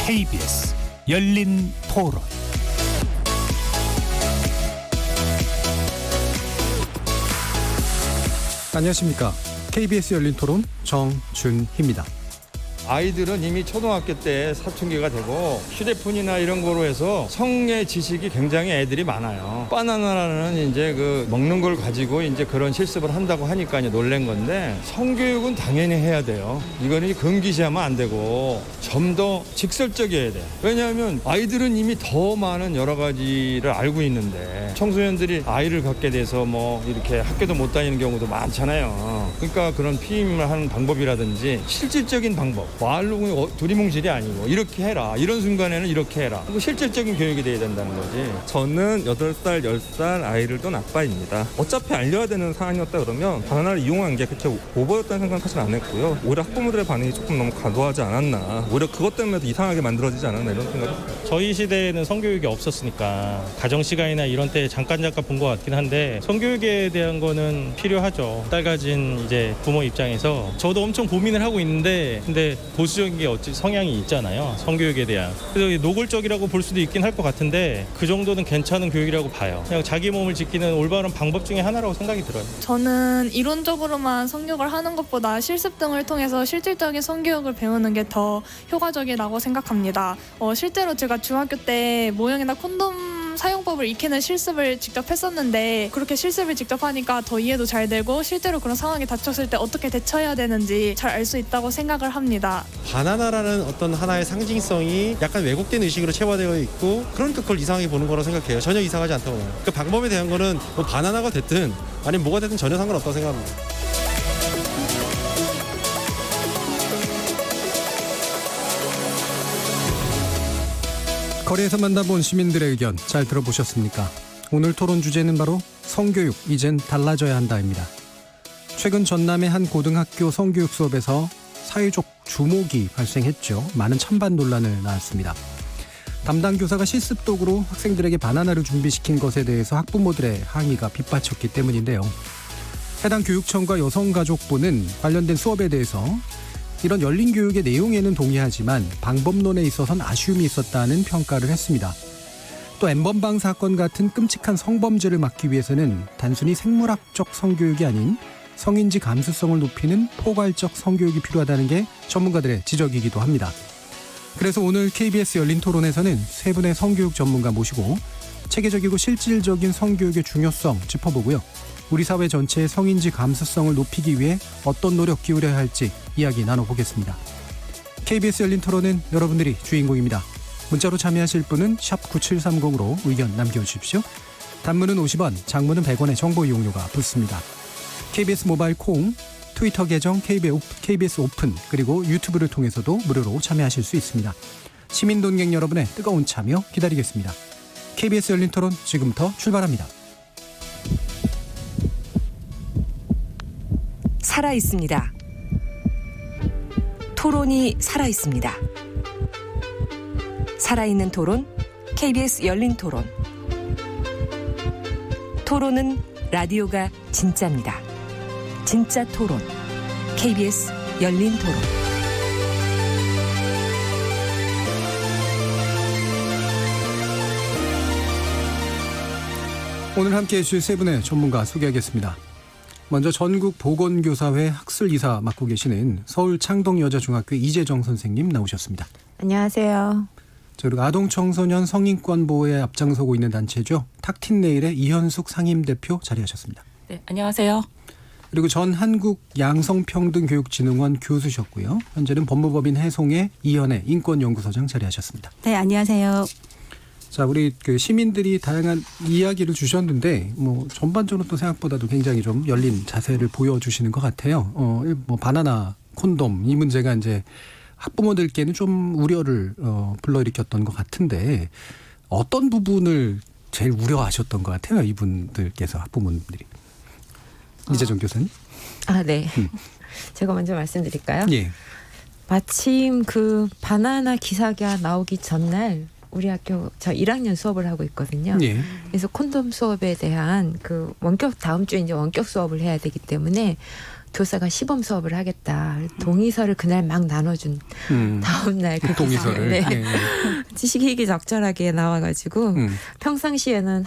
KBS 열린 토론. 안녕하십니까. KBS 열린 토론 정준희입니다. 아이들은 이미 초등학교 때 사춘기가 되고 휴대폰이나 이런 거로 해서 성의 지식이 굉장히 애들이 많아요. 바나나라는 이제 그 먹는 걸 가지고 이제 그런 실습을 한다고 하니까 이제 놀란 건데, 성교육은 당연히 해야 돼요. 이거는 금기시하면 안 되고 좀 더 직설적이어야 돼. 왜냐하면 아이들은 이미 더 많은 여러 가지를 알고 있는데, 청소년들이 아이를 갖게 돼서 뭐 이렇게 학교도 못 다니는 경우도 많잖아요. 그러니까 그런 피임을 하는 방법이라든지 실질적인 방법, 말로 두리뭉실이 아니고 이렇게 해라, 이런 순간에는 이렇게 해라, 그리고 실질적인 교육이 돼야 된다는 거지. 저는 8살, 10살 아이를 둔 아빠입니다. 어차피 알려야 되는 사안이었다 그러면 바나나를 이용한 게 그렇게 오버였다는 생각은 사실 안 했고요. 오히려 학부모들의 반응이 조금 너무 과도하지 않았나, 오히려 그것 때문에 더 이상하게 만들어지지 않았나, 이런 생각이 듭니다. 저희 시대에는 성교육이 없었으니까 가정시간이나 이런 때 잠깐 본 것 같긴 한데, 성교육에 대한 거는 필요하죠. 딸 가진 이제 부모 입장에서 저도 엄청 고민을 하고 있는데, 근데 보수적인 게 어찌 성향이 있잖아요, 성교육에 대한. 그래서 노골적이라고 볼 수도 있긴 할 것 같은데, 그 정도는 괜찮은 교육이라고 봐요. 그냥 자기 몸을 지키는 올바른 방법 중에 하나라고 생각이 들어요. 저는 이론적으로만 성교육을 하는 것보다 실습 등을 통해서 실질적인 성교육을 배우는 게 더 효과적이라고 생각합니다. 실제로 제가 중학교 때 모형이나 콘돔 사용법을 익히는 실습을 직접 했었는데, 그렇게 실습을 직접 하니까 더 이해도 잘 되고 실제로 그런 상황에 닥쳤을 때 어떻게 대처해야 되는지 잘 알 수 있다고 생각을 합니다. 바나나라는 어떤 하나의 상징성이 약간 왜곡된 의식으로 체화되어 있고, 그러니까 그걸 이상하게 보는 거라고 생각해요. 전혀 이상하지 않다고 봐요. 그 방법에 대한 거는 뭐 바나나가 됐든 아니면 뭐가 됐든 전혀 상관없다고 생각합니다. 거리에서 만나본 시민들의 의견 잘 들어보셨습니까? 오늘 토론 주제는 바로 성교육, 이젠 달라져야 한다입니다. 최근 전남의 한 고등학교 성교육 수업에서 사회적 주목이 발생했죠. 많은 찬반 논란을 낳았습니다. 담당 교사가 실습 도구로 학생들에게 바나나를 준비시킨 것에 대해서 학부모들의 항의가 빗받쳤기 때문인데요. 해당 교육청과 여성가족부는 관련된 수업에 대해서 이런 열린 교육의 내용에는 동의하지만 방법론에 있어서는 아쉬움이 있었다는 평가를 했습니다. 또 N번방 사건 같은 끔찍한 성범죄를 막기 위해서는 단순히 생물학적 성교육이 아닌 성인지 감수성을 높이는 포괄적 성교육이 필요하다는 게 전문가들의 지적이기도 합니다. 그래서 오늘 KBS 열린 토론에서는 세 분의 성교육 전문가 모시고 체계적이고 실질적인 성교육의 중요성 짚어보고요. 우리 사회 전체의 성인지 감수성을 높이기 위해 어떤 노력 기울여야 할지 이야기 나눠보겠습니다. KBS 열린 토론은 여러분들이 주인공입니다. 문자로 참여하실 분은 샵 9730으로 의견 남겨주십시오. 단문은 50원, 장문은 100원의 정보 이용료가 붙습니다. KBS 모바일 콩, 트위터 계정 KBS 오픈, 그리고 유튜브를 통해서도 무료로 참여하실 수 있습니다. 시민 동객 여러분의 뜨거운 참여 기다리겠습니다. KBS 열린 토론 지금부터 출발합니다. 살아있습니다. 토론이 살아있습니다. 살아있는 토론, KBS 열린 토론. 토론은 라디오가 진짜입니다. 진짜 토론, KBS 열린 토론. 오늘 함께해 주실 세 분의 전문가 소개하겠습니다. 먼저 전국보건교사회 학술이사 맡고 계시는 서울 창동여자중학교 이재정 선생님 나오셨습니다. 안녕하세요. 그리고 아동청소년 성인권 보호에 앞장서고 있는 단체죠. 탁틴네일의 이현숙 상임대표 자리하셨습니다. 네, 안녕하세요. 그리고 전 한국양성평등교육진흥원 교수셨고요. 현재는 법무법인 해송의 이현애 인권연구소장 자리하셨습니다. 네, 안녕하세요. 자, 우리 그 시민들이 다양한 이야기를 주셨는데 뭐 전반적으로 또 생각보다도 굉장히 좀 열린 자세를 보여주시는 것 같아요. 뭐 바나나, 콘돔 이 문제가 이제 학부모들께는 좀 우려를 불러일으켰던 것 같은데 어떤 부분을 제일 우려하셨던 것 같아요, 이분들께서 학부모님들이. 이재정 교수님. 네. 제가 먼저 말씀드릴까요? 예. 마침 그 바나나 기사가 나오기 전날 우리 학교 저 1학년 수업을 하고 있거든요. 예. 그래서 콘돔 수업에 대한 그 원격 다음 주에 이제 원격 수업을 해야 되기 때문에 교사가 시범 수업을 하겠다. 동의서를 그날 막 나눠준 다음 날 그 동의서를. 네. 예, 예. 지식이익이 적절하게 나와가지고 평상시에는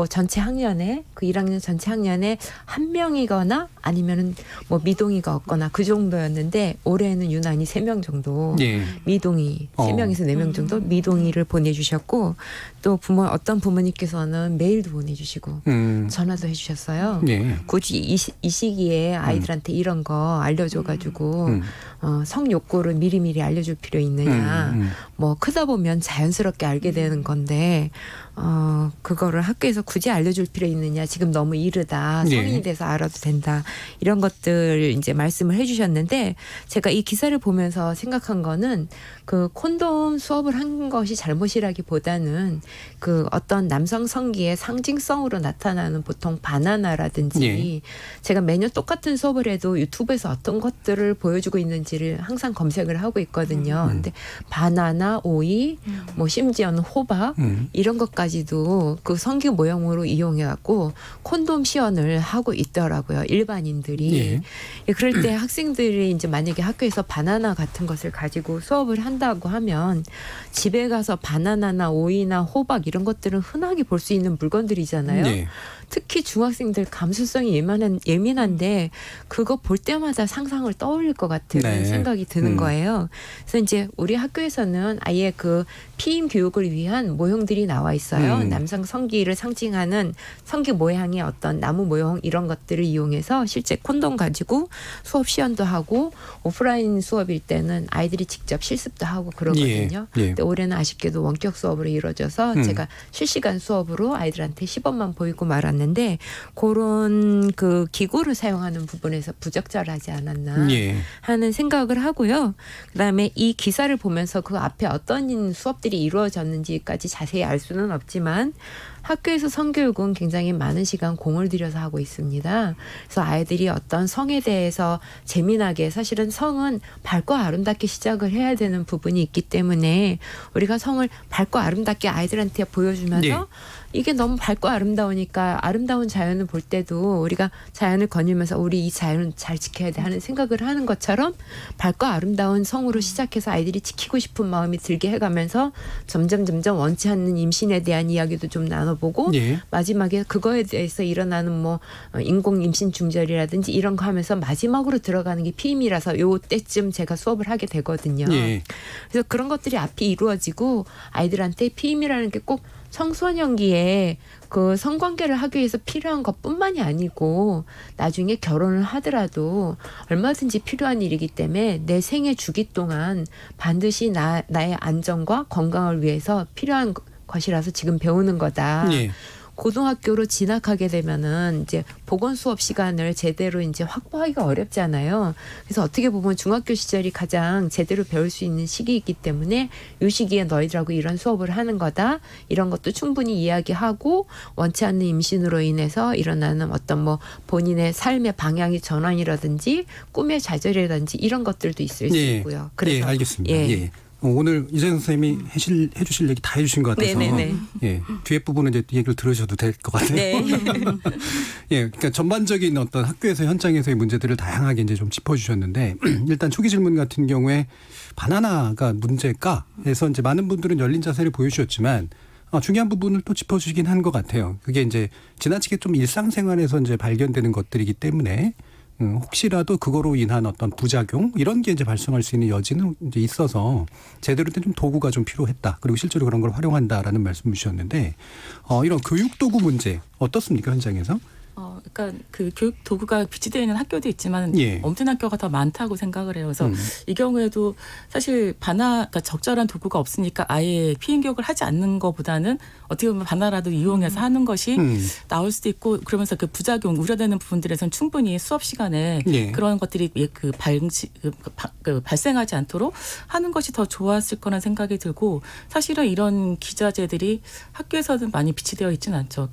전체 학년에 그 1학년 전체 학년에 한 명이거나 아니면은 뭐 미동이가 없거나 그 정도였는데 올해는 유난히 3명 정도 예. 미동이 3명에서 4명 정도 미동이를 보내주셨고 또 어떤 부모님께서는 메일도 보내주시고 전화도 해주셨어요. 예. 굳이 이 시기에 아이들한테 이런 거 알려줘가지고 성 욕구를 미리미리 알려줄 필요 있느냐. 뭐 크다 보면 자연스럽게 알게 되는 건데 그거를 학교에서 굳이 알려줄 필요 있느냐. 지금 너무 이르다. 성인이 돼서 알아도 된다. 이런 것들 이제 말씀을 해주셨는데 제가 이 기사를 보면서 생각한 거는 그 콘돔 수업을 한 것이 잘못이라기보다는 그 어떤 남성 성기의 상징성으로 나타나는 보통 바나나라든지 제가 매년 똑같은 수업을 해도 유튜브에서 어떤 것들을 보여주고 있는지를 항상 검색을 하고 있거든요. 근데 바나나, 오이, 뭐 심지어는 호박 이런 것까지도 그 성기 모형으로 이용해갖고 콘돔 시연을 하고 있더라고요. 일반인들이. 그럴 때 학생들이 이제 만약에 학교에서 바나나 같은 것을 가지고 수업을 한다고 하면 집에 가서 바나나나 오이나 호박 이런 것들은 흔하게 볼 수 있는 물건들이잖아요. 특히 중학생들 감수성이 예민한데 그거 볼 때마다 상상을 떠올릴 것 같은 생각이 드는 거예요. 그래서 이제 우리 학교에서는 아예 그 피임 교육을 위한 모형들이 나와 있어요. 남성 성기를 상징하는 성기 모양의 어떤 나무 모형 이런 것들을 이용해서 실제 콘돔 가지고 수업 시연도 하고 오프라인 수업일 때는 아이들이 직접 실습도 하고 그러거든요. 근데 올해는 아쉽게도 원격 수업으로 이루어져서 제가 실시간 수업으로 아이들한테 시범만 보이고 말았는데 그런 그 기구를 사용하는 부분에서 부적절하지 않았나 하는 생각을 하고요. 그다음에 이 기사를 보면서 그 앞에 어떤 수업들이 이루어졌는지까지 자세히 알 수는 없지만 학교에서 성교육은 굉장히 많은 시간 공을 들여서 하고 있습니다. 그래서 아이들이 어떤 성에 대해서 재미나게 사실은 성은 밝고 아름답게 시작을 해야 되는 부분이 있기 때문에 우리가 성을 밝고 아름답게 아이들한테 보여주면서 이게 너무 밝고 아름다우니까 아름다운 자연을 볼 때도 우리가 자연을 거닐면서 우리 이 자연을 잘 지켜야 돼 하는 생각을 하는 것처럼 밝고 아름다운 성으로 시작해서 아이들이 지키고 싶은 마음이 들게 해가면서 점점 원치 않는 임신에 대한 이야기도 좀 나눠보고 마지막에 그거에 대해서 일어나는 뭐 인공 임신 중절이라든지 이런 거 하면서 마지막으로 들어가는 게 피임이라서 요 때쯤 제가 수업을 하게 되거든요. 그래서 그런 것들이 앞이 이루어지고 아이들한테 피임이라는 게 꼭 청소년기에 그 성관계를 하기 위해서 필요한 것뿐만이 아니고 나중에 결혼을 하더라도 얼마든지 필요한 일이기 때문에 내 생애 주기 동안 반드시 나의 안전과 건강을 위해서 필요한 것이라서 지금 배우는 거다. 고등학교로 진학하게 되면은 이제 보건 수업 시간을 제대로 이제 확보하기가 어렵잖아요. 그래서 어떻게 보면 중학교 시절이 가장 제대로 배울 수 있는 시기이기 때문에 이 시기에 너희들하고 이런 수업을 하는 거다. 이런 것도 충분히 이야기하고 원치 않는 임신으로 인해서 일어나는 어떤 뭐 본인의 삶의 방향의 전환이라든지 꿈의 좌절이라든지 이런 것들도 있을 수 있고요. 그래서 알겠습니다. 오늘 이재선 선생님이 해주실 얘기 다 해주신 것 같아서 뒤에 부분은 이제 얘기를 들으셔도 될 것 같아요. 그러니까 전반적인 어떤 학교에서 현장에서의 문제들을 다양하게 이제 좀 짚어주셨는데 일단 초기 질문 같은 경우에 바나나가 문제일까 해서 이제 많은 분들은 열린 자세를 보여주셨지만 중요한 부분을 또 짚어주시긴 한 것 같아요. 그게 이제 지나치게 좀 일상생활에서 이제 발견되는 것들이기 때문에 혹시라도 그거로 인한 어떤 부작용 이런 게 이제 발생할 수 있는 여지는 이제 있어서 제대로 된 좀 도구가 좀 필요했다. 그리고 실제로 그런 걸 활용한다라는 말씀 주셨는데 이런 교육 도구 문제 어떻습니까 현장에서? 그러니까 그 교육 도구가 비치되어 있는 학교도 있지만 없는 학교가 더 많다고 생각을 해요. 그래서 이 경우에도 사실 그러니까 적절한 도구가 없으니까 아예 피임 교육을 하지 않는 것보다는 어떻게 보면 바나라도 이용해서 하는 것이 나올 수도 있고 그러면서 그 부작용 우려되는 부분들에서는 충분히 수업 시간에 그런 것들이 발생하지 않도록 하는 것이 더 좋았을 거란 생각이 들고 사실은 이런 기자재들이 학교에서는 많이 비치되어 있지는 않죠.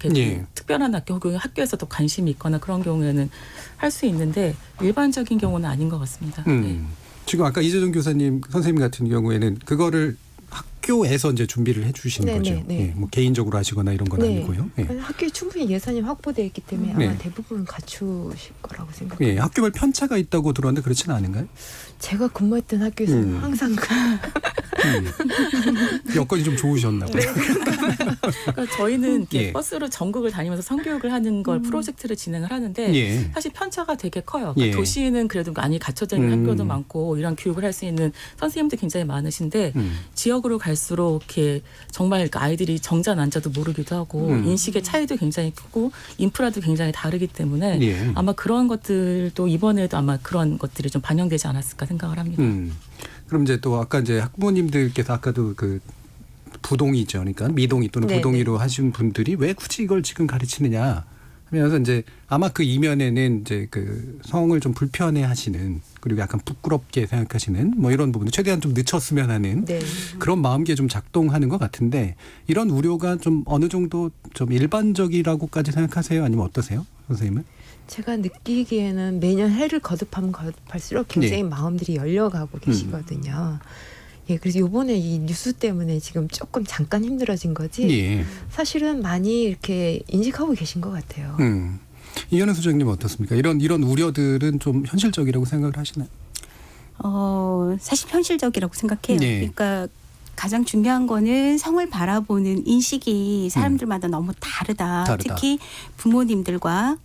특별한 학교 혹은 학교에서도 관심이 있거나 그런 경우에는 할 수 있는데 일반적인 경우는 아닌 것 같습니다. 지금 아까 이재정 교사님 선생님 같은 경우에는 그거를 학교에서 이제 준비를 해주시는 네, 거죠. 네, 네. 예, 뭐 개인적으로 하시거나 이런 건 네. 아니고요. 예. 학교에 충분히 예산이 확보되어 있기 때문에 아마 네. 대부분 갖추실 거라고 생각합니다. 예, 학교별 편차가 있다고 들었는데 그렇지는 않은가요? 제가 근무했던 학교에서는 항상 여건이 좀 좋으셨나 봐요. 그러니까 저희는 이렇게 예. 버스로 전국을 다니면서 성교육을 하는 걸 프로젝트를 진행을 하는데 예. 사실 편차가 되게 커요. 그러니까 예. 도시는 그래도 많이 갖춰져 있는 학교도 많고 이런 교육을 할 수 있는 선생님도 굉장히 많으신데 지역으로 갈수록 이렇게 정말 그 아이들이 정자 난자도 모르기도 하고 인식의 차이도 굉장히 크고 인프라도 굉장히 다르기 때문에 예. 아마 그런 것들도 이번에도 아마 그런 것들이 좀 반영되지 않았을까 생각을 합니다. 그럼 이제 또 아까 이제 학부모님들께서 아까도 그 부동이죠. 그러니까 미동이 또는 네네. 부동이로 하신 분들이 왜 굳이 이걸 지금 가르치느냐 하면서 이제 아마 그 이면에는 이제 그 성을 좀 불편해 하시는 그리고 약간 부끄럽게 생각하시는 뭐 이런 부분들 최대한 좀 늦췄으면 하는 네. 그런 마음이 좀 작동하는 것 같은데 이런 우려가 좀 어느 정도 좀 일반적이라고까지 생각하세요? 아니면 어떠세요? 선생님은? 제가 느끼기에는 매년 해를 거듭하면 거듭할수록 굉장히 네. 마음들이 열려가고 계시거든요. 예, 그래서 요번에 이 뉴스 때문에 지금 조금 잠깐 힘들어진 거지 예. 사실은 많이 이렇게 인식하고 계신 것 같아요. 이현우 소장님 어떻습니까? 이런 우려들은 좀 현실적이라고 생각을 하시나요? 사실 현실적이라고 생각해요. 네. 그러니까 가장 중요한 거는 성을 바라보는 인식이 사람들마다 너무 다르다. 특히 부모님들과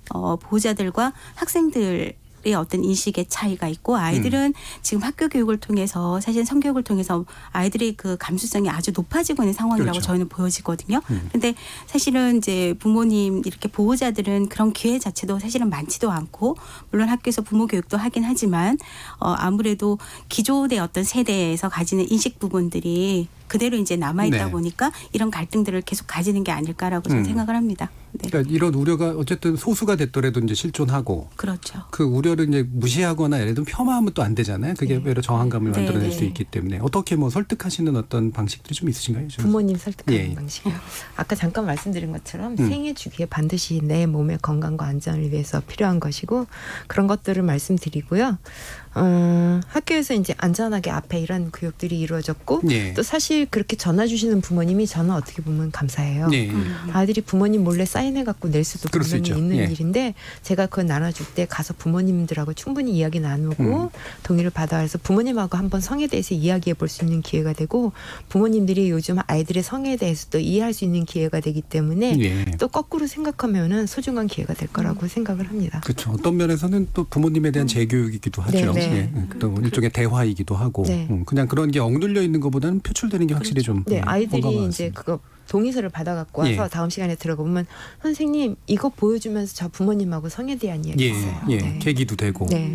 보호자들과 학생들의 어떤 인식의 차이가 있고 아이들은 지금 학교 교육을 통해서 사실 성교육을 통해서 아이들의 그 감수성이 아주 높아지고 있는 상황이라고 그렇죠. 저희는 보여지거든요. 그런데 사실은 이제 부모님 이렇게 보호자들은 그런 기회 자체도 사실은 많지도 않고 물론 학교에서 부모 교육도 하긴 하지만 아무래도 기존의 어떤 세대에서 가지는 인식 부분들이 그대로 이제 남아있다 네. 보니까 이런 갈등들을 계속 가지는 게 아닐까라고 저는 생각을 합니다. 네. 그러니까 이런 우려가 어쨌든 소수가 됐더라도 이제 실존하고 그렇죠. 그 우려를 이제 무시하거나 예를 들면 폄하하면 또 안 되잖아요. 그게 오히려 저항감을 네, 만들어낼 네. 수 있기 때문에 어떻게 뭐 설득하시는 어떤 방식들이 좀 있으신가요? 부모님 설득하는 예. 방식이요. 아까 잠깐 말씀드린 것처럼 생애 주기에 반드시 내 몸의 건강과 안전을 위해서 필요한 것이고 그런 것들을 말씀드리고요. 학교에서 이제 안전하게 앞에 이런 교육들이 이루어졌고 예. 또 사실 그렇게 전화 주시는 부모님이 저는 어떻게 보면 감사해요. 예. 아이들이 부모님 몰래 사인해 갖고 낼 수도 그럴 수 분명히 있죠. 있는 예. 일인데 제가 그걸 나눠줄 때 가서 부모님들하고 충분히 이야기 나누고 동의를 받아와서 부모님하고 한번 성에 대해서 이야기해 볼 수 있는 기회가 되고 부모님들이 요즘 아이들의 성에 대해서 또 이해할 수 있는 기회가 되기 때문에 예. 또 거꾸로 생각하면은 소중한 기회가 될 거라고 생각을 합니다. 그렇죠. 어떤 면에서는 또 부모님에 대한 재교육이기도 하죠. 네, 네. 예. 또 일종의 대화이기도 하고 네. 그냥 그런 게 억눌려 있는 것보다는 표출되는 게 확실히 좀 네, 아이들이 뭔가 이제 많습니다. 그거 동의서를 받아갖고 와서 예. 다음 시간에 들어가 보면 선생님 이거 보여주면서 저 부모님하고 성에 대한 이야기 예, 했어요. 예, 네. 계기도 되고 네.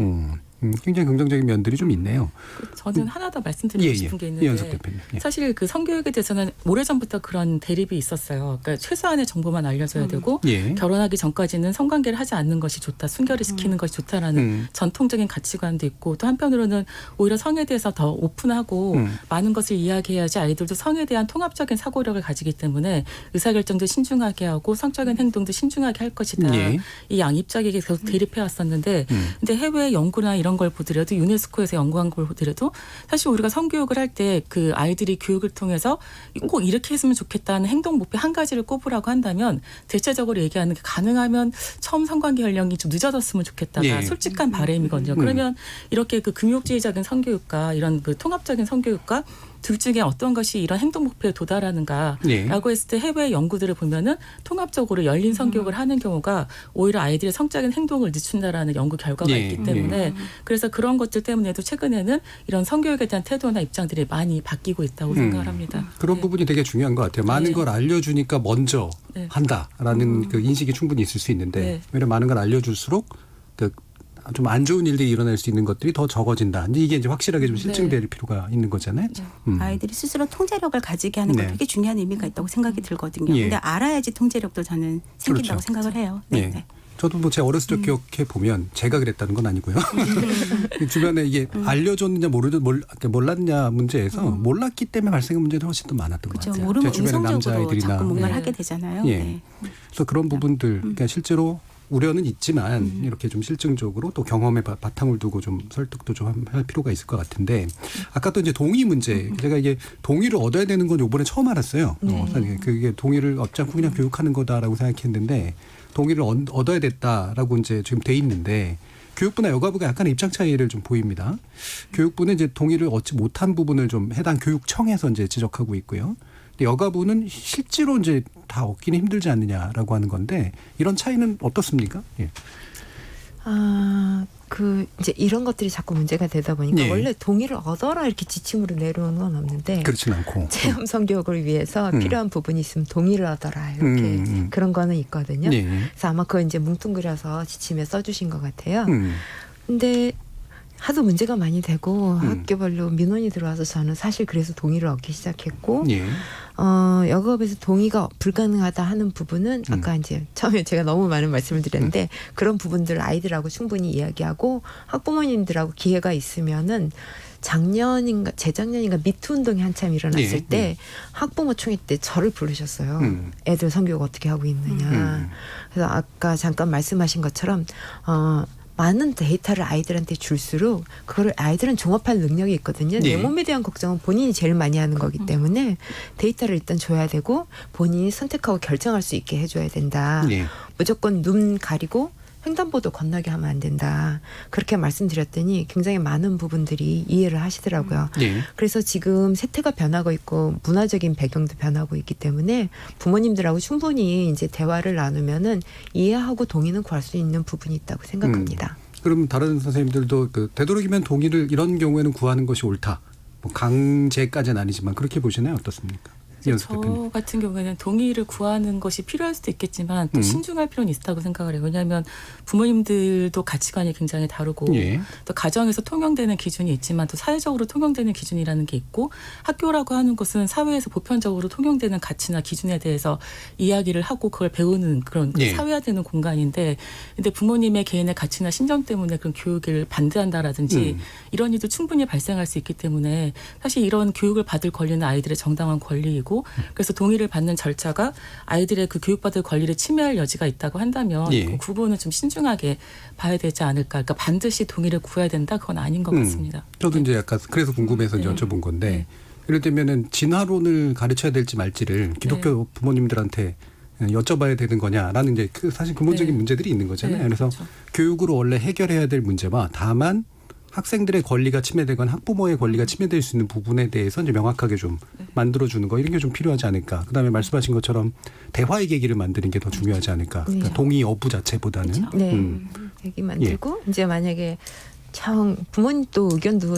굉장히 긍정적인 면들이 좀 있네요. 저는 하나 더 말씀드리고 예, 싶은 게 이현석 있는데 대표님. 예. 사실 그 성교육에 대해서는 오래전부터 그런 대립이 있었어요. 그러니까 최소한의 정보만 알려줘야 되고 예. 결혼하기 전까지는 성관계를 하지 않는 것이 좋다. 순결을 시키는 것이 좋다라는 전통적인 가치관도 있고 또 한편으로는 오히려 성에 대해서 더 오픈하고 많은 것을 이야기해야지 아이들도 성에 대한 통합적인 사고력을 가지기 때문에 의사결정도 신중하게 하고 성적인 행동도 신중하게 할 것이다. 예. 이 양입작이 계속 대립해 왔었는데 근데 해외 연구나 이런 걸 보더라도 유네스코에서 연구한 걸 보더라도 사실 우리가 성교육을 할 때 그 아이들이 교육을 통해서 꼭 이렇게 했으면 좋겠다는 행동 목표 한 가지를 꼽으라고 한다면 대체적으로 얘기하는 게 가능하면 처음 성관계 연령이 좀 늦어졌으면 좋겠다가 예. 솔직한 바람이거든요. 그러면 이렇게 그 금욕주의적인 성교육과 이런 그 통합적인 성교육과 둘 중에 어떤 것이 이런 행동 목표에 도달하는가라고 예. 했을 때 해외 연구들을 보면은 통합적으로 열린 성교육을 하는 경우가 오히려 아이들의 성적인 행동을 늦춘다라는 연구 결과가 예. 있기 때문에 그래서 그런 것들 때문에도 최근에는 이런 성교육에 대한 태도나 입장들이 많이 바뀌고 있다고 생각을 합니다. 그런 네. 부분이 되게 중요한 것 같아요. 많은 네. 걸 알려주니까 먼저 네. 한다라는 그 인식이 충분히 있을 수 있는데 네. 오히려 많은 걸 알려줄수록 그 좀 안 좋은 일들이 일어날 수 있는 것들이 더 적어진다. 이게 이제 확실하게 좀 실증될 필요가 있는 거잖아요. 아이들이 스스로 통제력을 가지게 하는 건 네. 되게 중요한 의미가 있다고 생각이 들거든요. 예. 근데 알아야지 통제력도 저는 생긴다고 그렇죠. 생각을 해요. 네. 예. 네. 저도 뭐 제 어렸을 적 기억해 보면 제가 그랬다는 건 아니고요. 주변에 이게 알려줬느냐 몰랐냐 문제에서 몰랐기 때문에 발생한 문제도 훨씬 더 많았던 것 그렇죠. 같아요. 모르면 제 주변의 의성적으로 남자아이들이나 자꾸 뭔가를 네. 하게 되잖아요. 예. 네. 그래서 그런 부분들 그러니까 실제로 우려는 있지만 이렇게 좀 실증적으로 또 경험에 바탕을 두고 좀 설득도 좀 할 필요가 있을 것 같은데 아까 또 이제 동의 문제 제가 이게 동의를 얻어야 되는 건 이번에 처음 알았어요. 그게 동의를 얻지 않고 그냥 교육하는 거다라고 생각했는데 동의를 얻어야 됐다라고 이제 지금 돼 있는데 교육부나 여가부가 약간 입장 차이를 좀 보입니다. 교육부는 이제 동의를 얻지 못한 부분을 좀 해당 교육청에서 이제 지적하고 있고요. 근데 여가부는 실제로 이제 다 얻기는 힘들지 않느냐라고 하는 건데 이런 차이는 어떻습니까? 예. 이제 이런 것들이 자꾸 문제가 되다 보니까 예. 원래 동의를 얻어라 이렇게 지침으로 내려오는 건 없는데 그렇진 않고 체험 성교육을 위해서 필요한 부분이 있으면 동의를 얻어라 이렇게 그런 거는 있거든요. 예. 그래서 아마 그거 이제 뭉뚱그려서 지침에 써주신 것 같아요. 근데 하도 문제가 많이 되고 학교별로 민원이 들어와서 저는 사실 그래서 동의를 얻기 시작했고 예. 여가부에서 동의가 불가능하다 하는 부분은 아까 이제 처음에 제가 너무 많은 말씀을 드렸는데 그런 부분들 아이들하고 충분히 이야기하고 학부모님들하고 기회가 있으면은 작년인가 재작년인가 미투 운동이 한참 일어났을 때 학부모 총회 때 저를 부르셨어요. 애들 성교육 어떻게 하고 있느냐. 그래서 아까 잠깐 말씀하신 것처럼 많은 데이터를 아이들한테 줄수록 그거를 아이들은 종합할 능력이 있거든요. 내 몸에 대한 걱정은 본인이 제일 많이 하는 거기 때문에 데이터를 일단 줘야 되고 본인이 선택하고 결정할 수 있게 해줘야 된다. 무조건 눈 가리고 횡단보도 건너게 하면 안 된다. 그렇게 말씀드렸더니 굉장히 많은 부분들이 이해를 하시더라고요. 그래서 지금 세태가 변하고 있고 문화적인 배경도 변하고 있기 때문에 부모님들하고 충분히 이제 대화를 나누면은 이해하고 동의는 구할 수 있는 부분이 있다고 생각합니다. 그럼 다른 선생님들도 되도록이면 동의를 이런 경우에는 구하는 것이 옳다. 뭐 강제까지는 아니지만 그렇게 보시나요? 어떻습니까? 저 같은 경우에는 동의를 구하는 것이 필요할 수도 있겠지만 또 신중할 필요는 있다고 생각을 해요. 왜냐하면 부모님들도 가치관이 굉장히 다르고 또 가정에서 통용되는 기준이 있지만 또 사회적으로 통용되는 기준이라는 게 있고 학교라고 하는 것은 사회에서 보편적으로 통용되는 가치나 기준에 대해서 이야기를 하고 그걸 배우는 그런 사회화되는 공간인데 근데 부모님의 개인의 가치나 신념 때문에 그런 교육을 반대한다라든지 이런 일도 충분히 발생할 수 있기 때문에 사실 이런 교육을 받을 권리는 아이들의 정당한 권리이고 그래서 동의를 받는 절차가 아이들의 그 교육받을 권리를 침해할 여지가 있다고 한다면 그 부분은 좀 신중하게 봐야 되지 않을까. 그러니까 반드시 동의를 구해야 된다. 그건 아닌 것 같습니다. 저도 이제 약간 그래서 궁금해서 여쭤본 건데 예를 들면은 진화론을 가르쳐야 될지 말지를 기독교 부모님들한테 여쭤봐야 되는 거냐라는 이제 사실 근본적인 문제들이 있는 거잖아요. 그래서 그렇죠. 교육으로 원래 해결해야 될 문제와 다만 학생들의 권리가 침해되거나 학부모의 권리가 침해될 수 있는 부분에 대해서 이제 명확하게 좀 만들어주는 거 이런 게 좀 필요하지 않을까. 그다음에 말씀하신 것처럼 대화의 계기를 만드는 게 더 중요하지 않을까. 그러니까 동의 여부 자체보다는. 얘기 만들고 이제 만약에 부모님도 의견도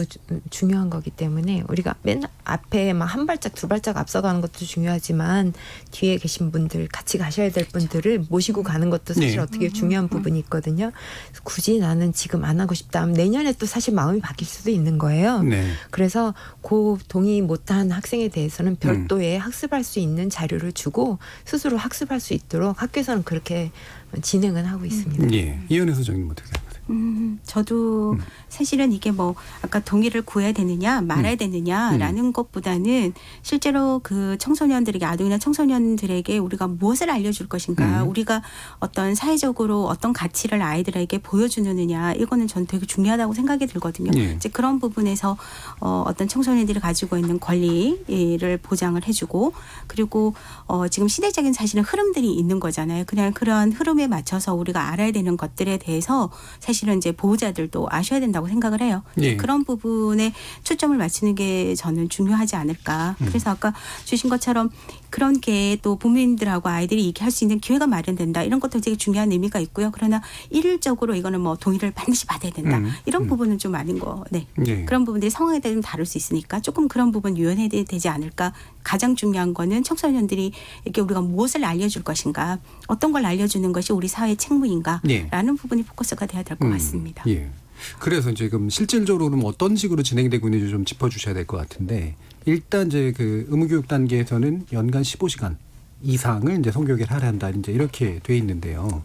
중요한 거기 때문에 우리가 맨 앞에 막 한 발짝 두 발짝 앞서가는 것도 중요하지만 뒤에 계신 분들 같이 가셔야 될 분들을 모시고 가는 것도 사실 어떻게 중요한 부분이 있거든요. 그래서 굳이 나는 지금 안 하고 싶다 하면 내년에 또 사실 마음이 바뀔 수도 있는 거예요. 그래서 그 동의 못한 학생에 대해서는 별도의 학습할 수 있는 자료를 주고 스스로 학습할 수 있도록 학교에서는 그렇게 진행은 하고 있습니다. 이현애 소장님 어떻게 생각하세요? 저도 사실은 이게 뭐 아까 동의를 구해야 되느냐 말아야 되느냐라는 것보다는 실제로 그 청소년들에게 아동이나 청소년들에게 우리가 무엇을 알려줄 것인가 우리가 어떤 사회적으로 어떤 가치를 아이들에게 보여주느냐 이거는 전 되게 중요하다고 생각이 들거든요. 이제 그런 부분에서 어떤 청소년들이 가지고 있는 권리를 보장을 해주고 그리고 지금 시대적인 사실은 흐름들이 있는 거잖아요. 그냥 그런 흐름에 맞춰서 우리가 알아야 되는 것들에 대해서 사실은 이제 보호자들도 아셔야 된다고 생각을 해요. 그런 부분에 초점을 맞추는 게 저는 중요하지 않을까. 그래서 아까 주신 것처럼 그런 게 또 부모님들하고 아이들이 얘기할 수 있는 기회가 마련된다. 이런 것도 되게 중요한 의미가 있고요. 그러나 일률적으로 이거는 뭐 동의를 반드시 받아야 된다. 이런 부분은 좀 아닌 거. 그런 부분들이 상황에 따라 좀 다를 수 있으니까 조금 그런 부분 유연해야 되지 않을까. 가장 중요한 거는 청소년들이 이렇게 우리가 무엇을 알려줄 것인가. 어떤 걸 알려주는 것이 우리 사회의 책무인가. 라는 부분이 포커스가 돼야 될 것 같습니다. 그래서 지금 실질적으로는 어떤 식으로 진행되고 있는지 좀 짚어주셔야 될 것 같은데 일단 이제 그 의무교육 단계에서는 연간 15시간 이상을 이제 성교육을 하려 한다 이제 이렇게 돼 있는데요.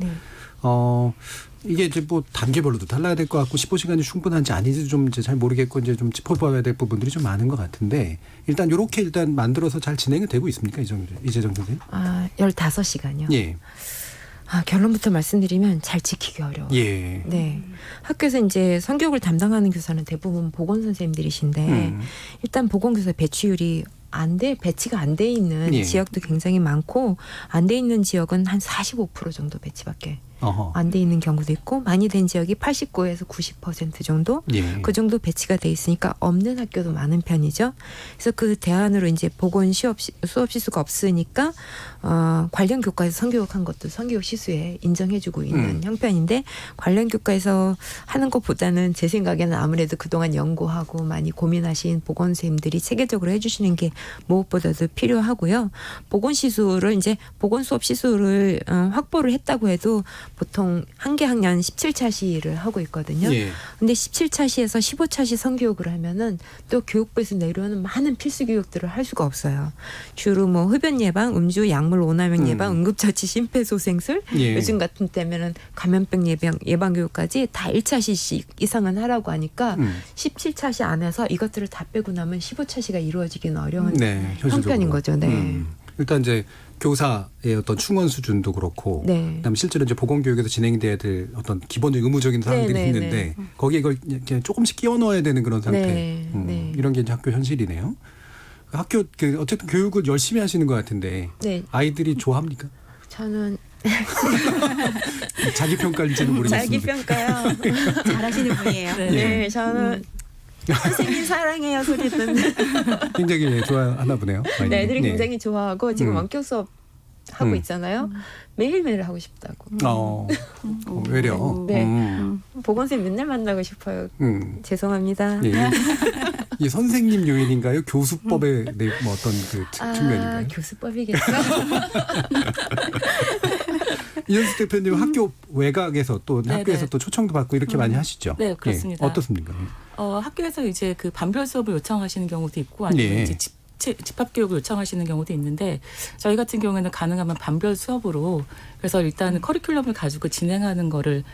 이게 이제 뭐 단계별로도 달라야 될 것 같고 15시간이 충분한지 아닌지 좀 이제 잘 모르겠고 이제 좀 짚어봐야 될 부분들이 좀 많은 것 같은데 일단 이렇게 일단 만들어서 잘 진행이 되고 있습니까 이재정 선생님? 15시간요. 결론부터 말씀드리면 잘 지키기 어려워요. 예. 네. 학교에서 이제 성교육을 담당하는 교사는 대부분 보건 선생님들이신데 일단 보건교사 배치율이 배치가 안 돼 있는 예. 지역도 굉장히 많고 안 돼 있는 지역은 한 45% 정도 배치밖에 안 돼 있는 경우도 있고 많이 된 지역이 89에서 90% 정도 예. 그 정도 배치가 돼 있으니까 없는 학교도 많은 편이죠. 그래서 그 대안으로 이제 보건 수업 시수가 없으니까 관련 교과에서 성교육한 것도 성교육 시수에 인정해주고 있는 형편인데 관련 교과에서 하는 것보다는 제 생각에는 아무래도 그동안 연구하고 많이 고민하신 보건 선생님들이 체계적으로 해주시는 게 무엇보다도 필요하고요. 보건 시수를 이제 보건 수업 시수를 확보를 했다고 해도 보통 한 개 학년 17차시를 하고 있거든요. 예. 근데 17차시에서 15차시 성교육을 하면은 또 교육부에서 내려오는 많은 필수 교육들을 할 수가 없어요. 주로 뭐 흡연 예방, 음주, 약물 오남용 예방, 응급처치, 심폐소생술, 예. 요즘 같은 때면은 감염병 예방 교육까지 다 1차시씩 이상은 하라고 하니까 17차시 안에서 이것들을 다 빼고 나면 15차시가 이루어지기는 어려운 형편인 거죠. 네. 일단 이제 교사의 어떤 충원 수준도 그렇고, 네. 그다음에 실제로 이제 보건교육에서 진행돼야 될 어떤 기본적인 의무적인 사항들이 네, 네, 있는데 거기에 이걸 이렇게 조금씩 끼워 넣어야 되는 그런 상태. 네, 네. 이런 게 이제 학교 현실이네요. 학교 어쨌든 교육을 열심히 하시는 것 같은데 네. 아이들이 좋아합니까? 저는 자기 평가일지는 모르겠습니다. 자기 평가요. 잘하시는 분이에요. 네, 저는 선생님 사랑해요 소리 듣는. 굉장히 좋아하나 보네요. 네, 애들이 굉장히 좋아하고 지금 원격 수업 하고 있잖아요. 매일매일 하고 싶다고. 외려. 네. 보건쌤 맨날 만나고 싶어요. 죄송합니다. 예. 이 선생님 요인인가요? 교수법의 뭐 어떤 그 측면인가요? 교수법이겠죠. 이현숙 대표님 학교 외곽에서 또 학교에서 또 초청도 받고 이렇게 많이 하시죠? 네, 그렇습니다. 예. 어떻습니까? 학교에서 이제 그 반별 수업을 요청하시는 경우도 있고 아니면 이제 집합교육을 요청하시는 경우도 있는데 저희 같은 경우에는 가능하면 반별 수업으로 그래서 일단 커리큘럼을 가지고 진행하는 거를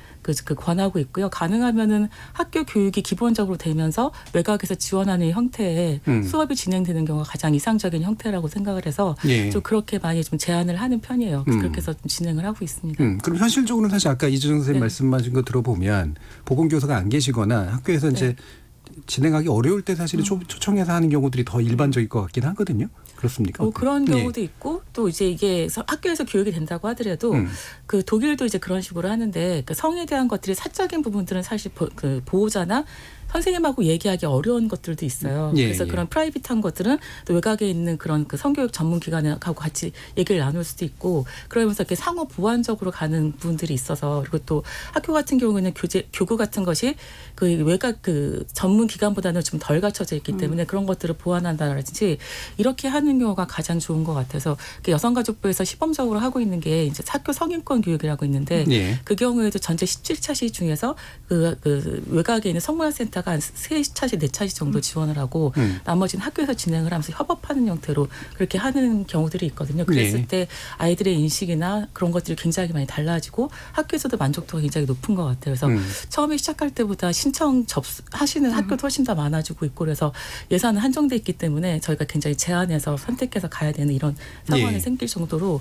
권하고 있고요. 가능하면은 학교 교육이 기본적으로 되면서 외곽에서 지원하는 형태의 수업이 진행되는 경우가 가장 이상적인 형태라고 생각을 해서 좀 그렇게 많이 좀 제안을 하는 편이에요. 그렇게 해서 좀 진행을 하고 있습니다. 그럼 현실적으로는 사실 아까 이준영 선생님 말씀하신 거 들어보면 보건교사가 안 계시거나 학교에서 이제 진행하기 어려울 때 사실 초청해서 하는 경우들이 더 일반적일 것 같긴 하거든요. 그렇습니까? 그런 경우도 있고 또 이제 이게 학교에서 교육이 된다고 하더라도 그 독일도 이제 그런 식으로 하는데 그 성에 대한 것들이 사적인 부분들은 사실 그 보호자나 선생님하고 얘기하기 어려운 것들도 있어요. 그래서 그런 프라이빗한 것들은 또 외곽에 있는 그런 그 성교육 전문 기관하고 같이 얘기를 나눌 수도 있고 그러면서 이렇게 상호 보완적으로 가는 부분들이 있어서 그리고 또 학교 같은 경우에는 교구 같은 것이 그 외곽 그 전문 기관보다는 좀 덜 갖춰져 있기 때문에 그런 것들을 보완한다든지 이렇게 하는 경우가 가장 좋은 것 같아서 여성가족부에서 시범적으로 하고 있는 게 이제 학교 성인권 교육이라고 있는데 그 경우에도 전체 17차시 중에서 그 외곽에 있는 성문화센터 한 3차시, 4차시 정도 지원을 하고 나머지는 학교에서 진행을 하면서 협업하는 형태로 그렇게 하는 경우들이 있거든요. 그랬을 때 아이들의 인식이나 그런 것들이 굉장히 많이 달라지고 학교에서도 만족도가 굉장히 높은 것 같아요. 그래서 처음에 시작할 때보다 신청 접수하시는 학교도 훨씬 더 많아지고 있고 그래서 예산은 한정돼 있기 때문에 저희가 굉장히 제한해서 선택해서 가야 되는 이런 상황이 생길 정도로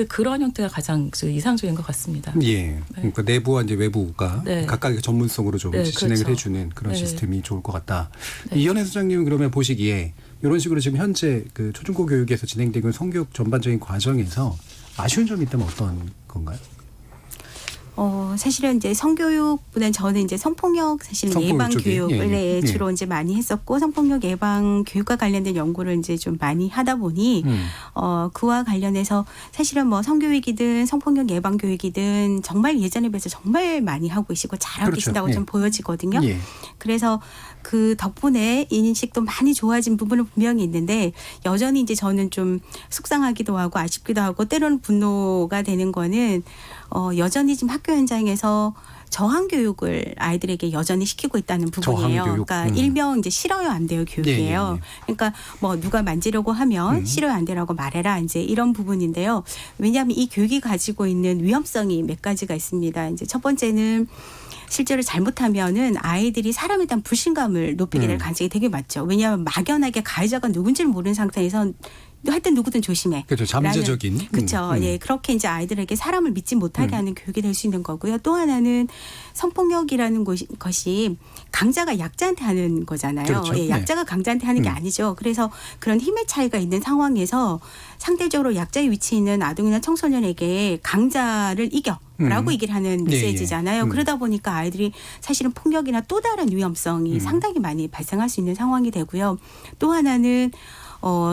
그런 형태가 가장 이상적인 것 같습니다. 그러니까 내부와 이제 외부가 각각의 전문성으로 좀 진행을 해주는 그런 시스템이 좋을 것 같다. 이현애 소장님은 그러면 보시기에 이런 식으로 지금 현재 그 초중고 교육에서 진행되고 있는 성교육 전반적인 과정에서 아쉬운 점이 있다면 어떤 건가요? 사실은 이제 성교육보다는 저는 이제 성폭력 사실 예방 교육을 주로 이제 많이 했었고 성폭력 예방 교육과 관련된 연구를 이제 좀 많이 하다 보니 그와 관련해서 사실은 뭐 성교육이든 성폭력 예방 교육이든 정말 예전에 비해서 정말 많이 하고 계시고 잘하고 계신다고 좀 보여지거든요. 그래서 그 덕분에 인식도 많이 좋아진 부분은 분명히 있는데 여전히 이제 저는 좀 속상하기도 하고 아쉽기도 하고 때로는 분노가 되는 거는 여전히 지금 학교 현장에서 저항 교육을 아이들에게 여전히 시키고 있다는 부분이에요. 그러니까 일명 이제 싫어요 안 돼요 교육이에요. 그러니까 뭐 누가 만지려고 하면 싫어요 안 돼라고 말해라 이제 이런 부분인데요. 왜냐하면 이 교육이 가지고 있는 위험성이 몇 가지가 있습니다. 이제 첫 번째는 실제로 잘못하면은 아이들이 사람에 대한 불신감을 높이게 될 가능성이 되게 많죠. 왜냐하면 막연하게 가해자가 누군지를 모르는 상태에서 하여튼 누구든 조심해. 그렇죠. 잠재적인. 그렇죠. 예, 그렇게 이제 아이들에게 사람을 믿지 못하게 하는 교육이 될 수 있는 거고요. 또 하나는 성폭력이라는 것이 강자가 약자한테 하는 거잖아요. 그렇죠. 예, 약자가 강자한테 하는 게 아니죠. 그래서 그런 힘의 차이가 있는 상황에서 상대적으로 약자의 위치에 있는 아동이나 청소년에게 강자를 이겨라고 얘기를 하는 메시지잖아요. 그러다 보니까 아이들이 사실은 폭력이나 또 다른 위험성이 상당히 많이 발생할 수 있는 상황이 되고요. 또 하나는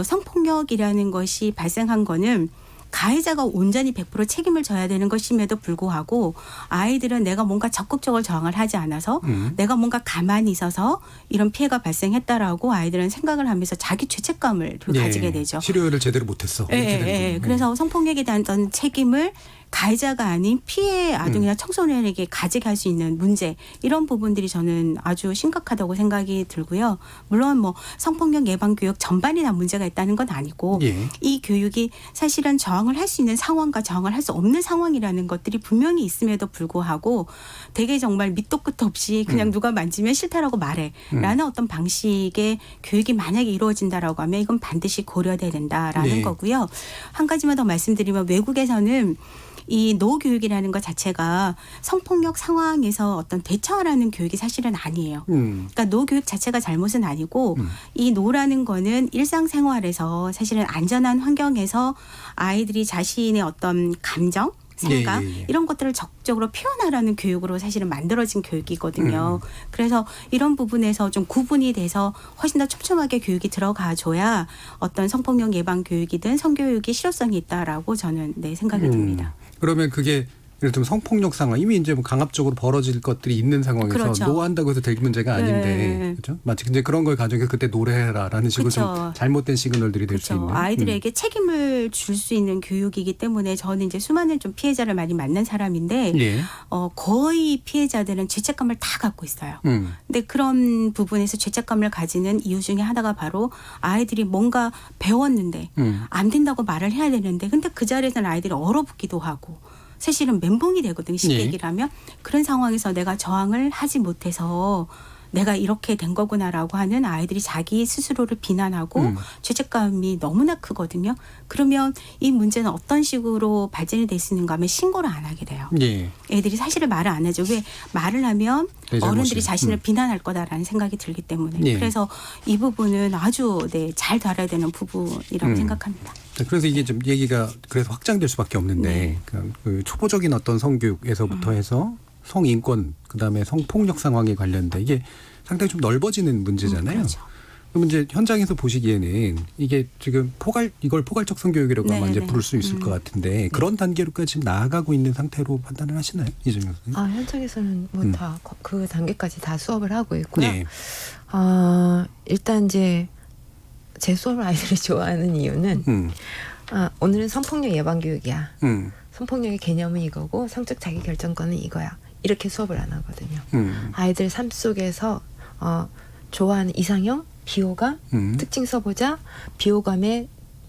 성폭력이라는 것이 발생한 거는 가해자가 온전히 100% 책임을 져야 되는 것임에도 불구하고 아이들은 내가 뭔가 적극적으로 저항을 하지 않아서 내가 뭔가 가만히 있어서 이런 피해가 발생했다라고 아이들은 생각을 하면서 자기 죄책감을 가지게 되죠. 치료를 제대로 못했어. 그래서 성폭력에 대한 어떤 책임을 가해자가 아닌 피해 아동이나 청소년에게 가지게 할 수 있는 문제 이런 부분들이 저는 아주 심각하다고 생각이 들고요. 물론 뭐 성폭력 예방 교육 전반이 다 문제가 있다는 건 아니고 이 교육이 사실은 저항을 할 수 있는 상황과 저항을 할 수 없는 상황이라는 것들이 분명히 있음에도 불구하고 되게 정말 밑도 끝도 없이 그냥 누가 만지면 싫다라고 말해라는 어떤 방식의 교육이 만약에 이루어진다라고 하면 이건 반드시 고려돼야 된다라는 거고요. 한 가지만 더 말씀드리면 외국에서는 이 노 교육이라는 것 자체가 성폭력 상황에서 어떤 대처하라는 교육이 사실은 아니에요. 그러니까 노 교육 자체가 잘못은 아니고 이 노라는 거는 일상생활에서 사실은 안전한 환경에서 아이들이 자신의 어떤 감정 생각 이런 것들을 적극적으로 표현하라는 교육으로 사실은 만들어진 교육이거든요. 그래서 이런 부분에서 좀 구분이 돼서 훨씬 더 촘촘하게 교육이 들어가줘야 어떤 성폭력 예방 교육이든 성교육이 실효성이 있다라고 저는 생각이 듭니다. 그러면 그게 예를 들면 성폭력 상황 이미 이제 뭐 강압적으로 벌어질 것들이 있는 상황에서 노한다고 해서 될 문제가 아닌데 그렇죠? 마치 이제 그런 걸 가져서 그때 노래해라라는 식으로 좀 잘못된 시그널들이 될 수 있는 아이들에게 책임을 줄 수 있는 교육이기 때문에 저는 이제 수많은 좀 피해자를 많이 만난 사람인데 거의 피해자들은 죄책감을 다 갖고 있어요. 근데 그런 부분에서 죄책감을 가지는 이유 중에 하나가 바로 아이들이 뭔가 배웠는데 안 된다고 말을 해야 되는데 근데 그 자리에서는 아이들이 얼어붙기도 하고 사실은 멘붕이 되거든요. 쉽게 얘기를 하면. 그런 상황에서 내가 저항을 하지 못해서 내가 이렇게 된 거구나라고 하는 아이들이 자기 스스로를 비난하고 죄책감이 너무나 크거든요. 그러면 이 문제는 어떤 식으로 발전이 될 수 있는가 하면 신고를 안 하게 돼요. 애들이 사실을 말을 안 하죠. 왜 말을 하면 어른들이 자신을 비난할 거다라는 생각이 들기 때문에. 그래서 이 부분은 아주 잘 다뤄야 되는 부분이라고 생각합니다. 그래서 이게 좀 얘기가 그래서 확장될 수밖에 없는데 그 초보적인 어떤 성교육에서부터 해서 성인권 그다음에 성폭력 상황에 관련된 이게 상당히 좀 넓어지는 문제잖아요. 그럼 이제 현장에서 보시기에는 이게 지금 이걸 포괄적 성교육이라고 아마 이제 부를 수 있을 것 같은데 그런 단계로까지 지금 나아가고 있는 상태로 판단을 하시나요, 이정현 선생님? 현장에서는 뭐 다 그 단계까지 다 수업을 하고 있고요. 일단 이제 제 수업을 아이들이 좋아하는 이유는 오늘은 성폭력 예방 교육이야. 성폭력의 개념은 이거고 성적 자기 결정권은 이거야. 이렇게 수업을 안 하거든요. 아이들 삶 속에서 좋아하는 이상형, 비호감, 특징 써보자. 비호감에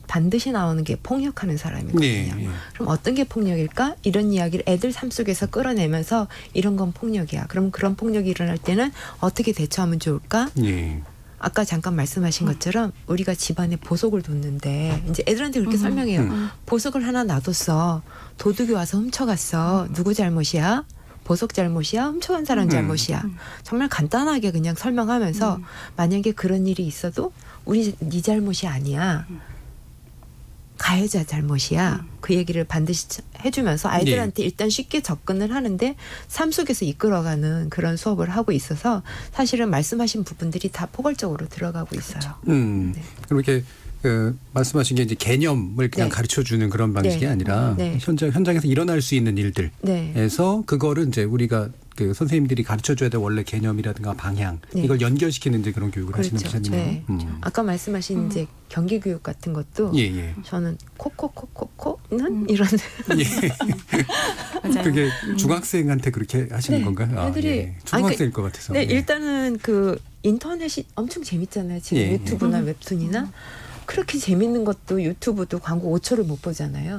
반드시 나오는 게 폭력하는 사람이거든요. 그럼 어떤 게 폭력일까? 이런 이야기를 애들 삶 속에서 끌어내면서 이런 건 폭력이야. 그럼 그런 폭력이 일어날 때는 어떻게 대처하면 좋을까? 아까 잠깐 말씀하신 것처럼 우리가 집안에 보석을 뒀는데 이제 애들한테 그렇게 설명해요. 보석을 하나 놔뒀어. 도둑이 와서 훔쳐갔어. 누구 잘못이야? 보석 잘못이야? 훔쳐간 사람 잘못이야? 정말 간단하게 그냥 설명하면서 만약에 그런 일이 있어도 네 잘못이 아니야. 가해자 잘못이야. 그 얘기를 반드시 해주면서 아이들한테 일단 쉽게 접근을 하는데 삶 속에서 이끌어가는 그런 수업을 하고 있어서 사실은 말씀하신 부분들이 다 포괄적으로 들어가고 있어요. 그렇게 말씀하신 게 이제 개념을 그냥 가르쳐주는 그런 방식이 아니라 현장에서 일어날 수 있는 일들에서 그거를 이제 우리가 그 선생님들이 가르쳐줘야 될 원래 개념이라든가 방향 이걸 연결시키는 이제 그런 교육을 하시는 분이네요. 아까 말씀하신 이제 경기 교육 같은 것도 저는 코코코코코는 이런 그게 중학생한테 그렇게 하시는 건가요? 애들이 초등학생일 것 같아서. 일단은 그 인터넷이 엄청 재밌잖아요. 지금 유튜브나 웹툰이나 그렇게 재밌는 것도 유튜브도 광고 5초를 못 보잖아요.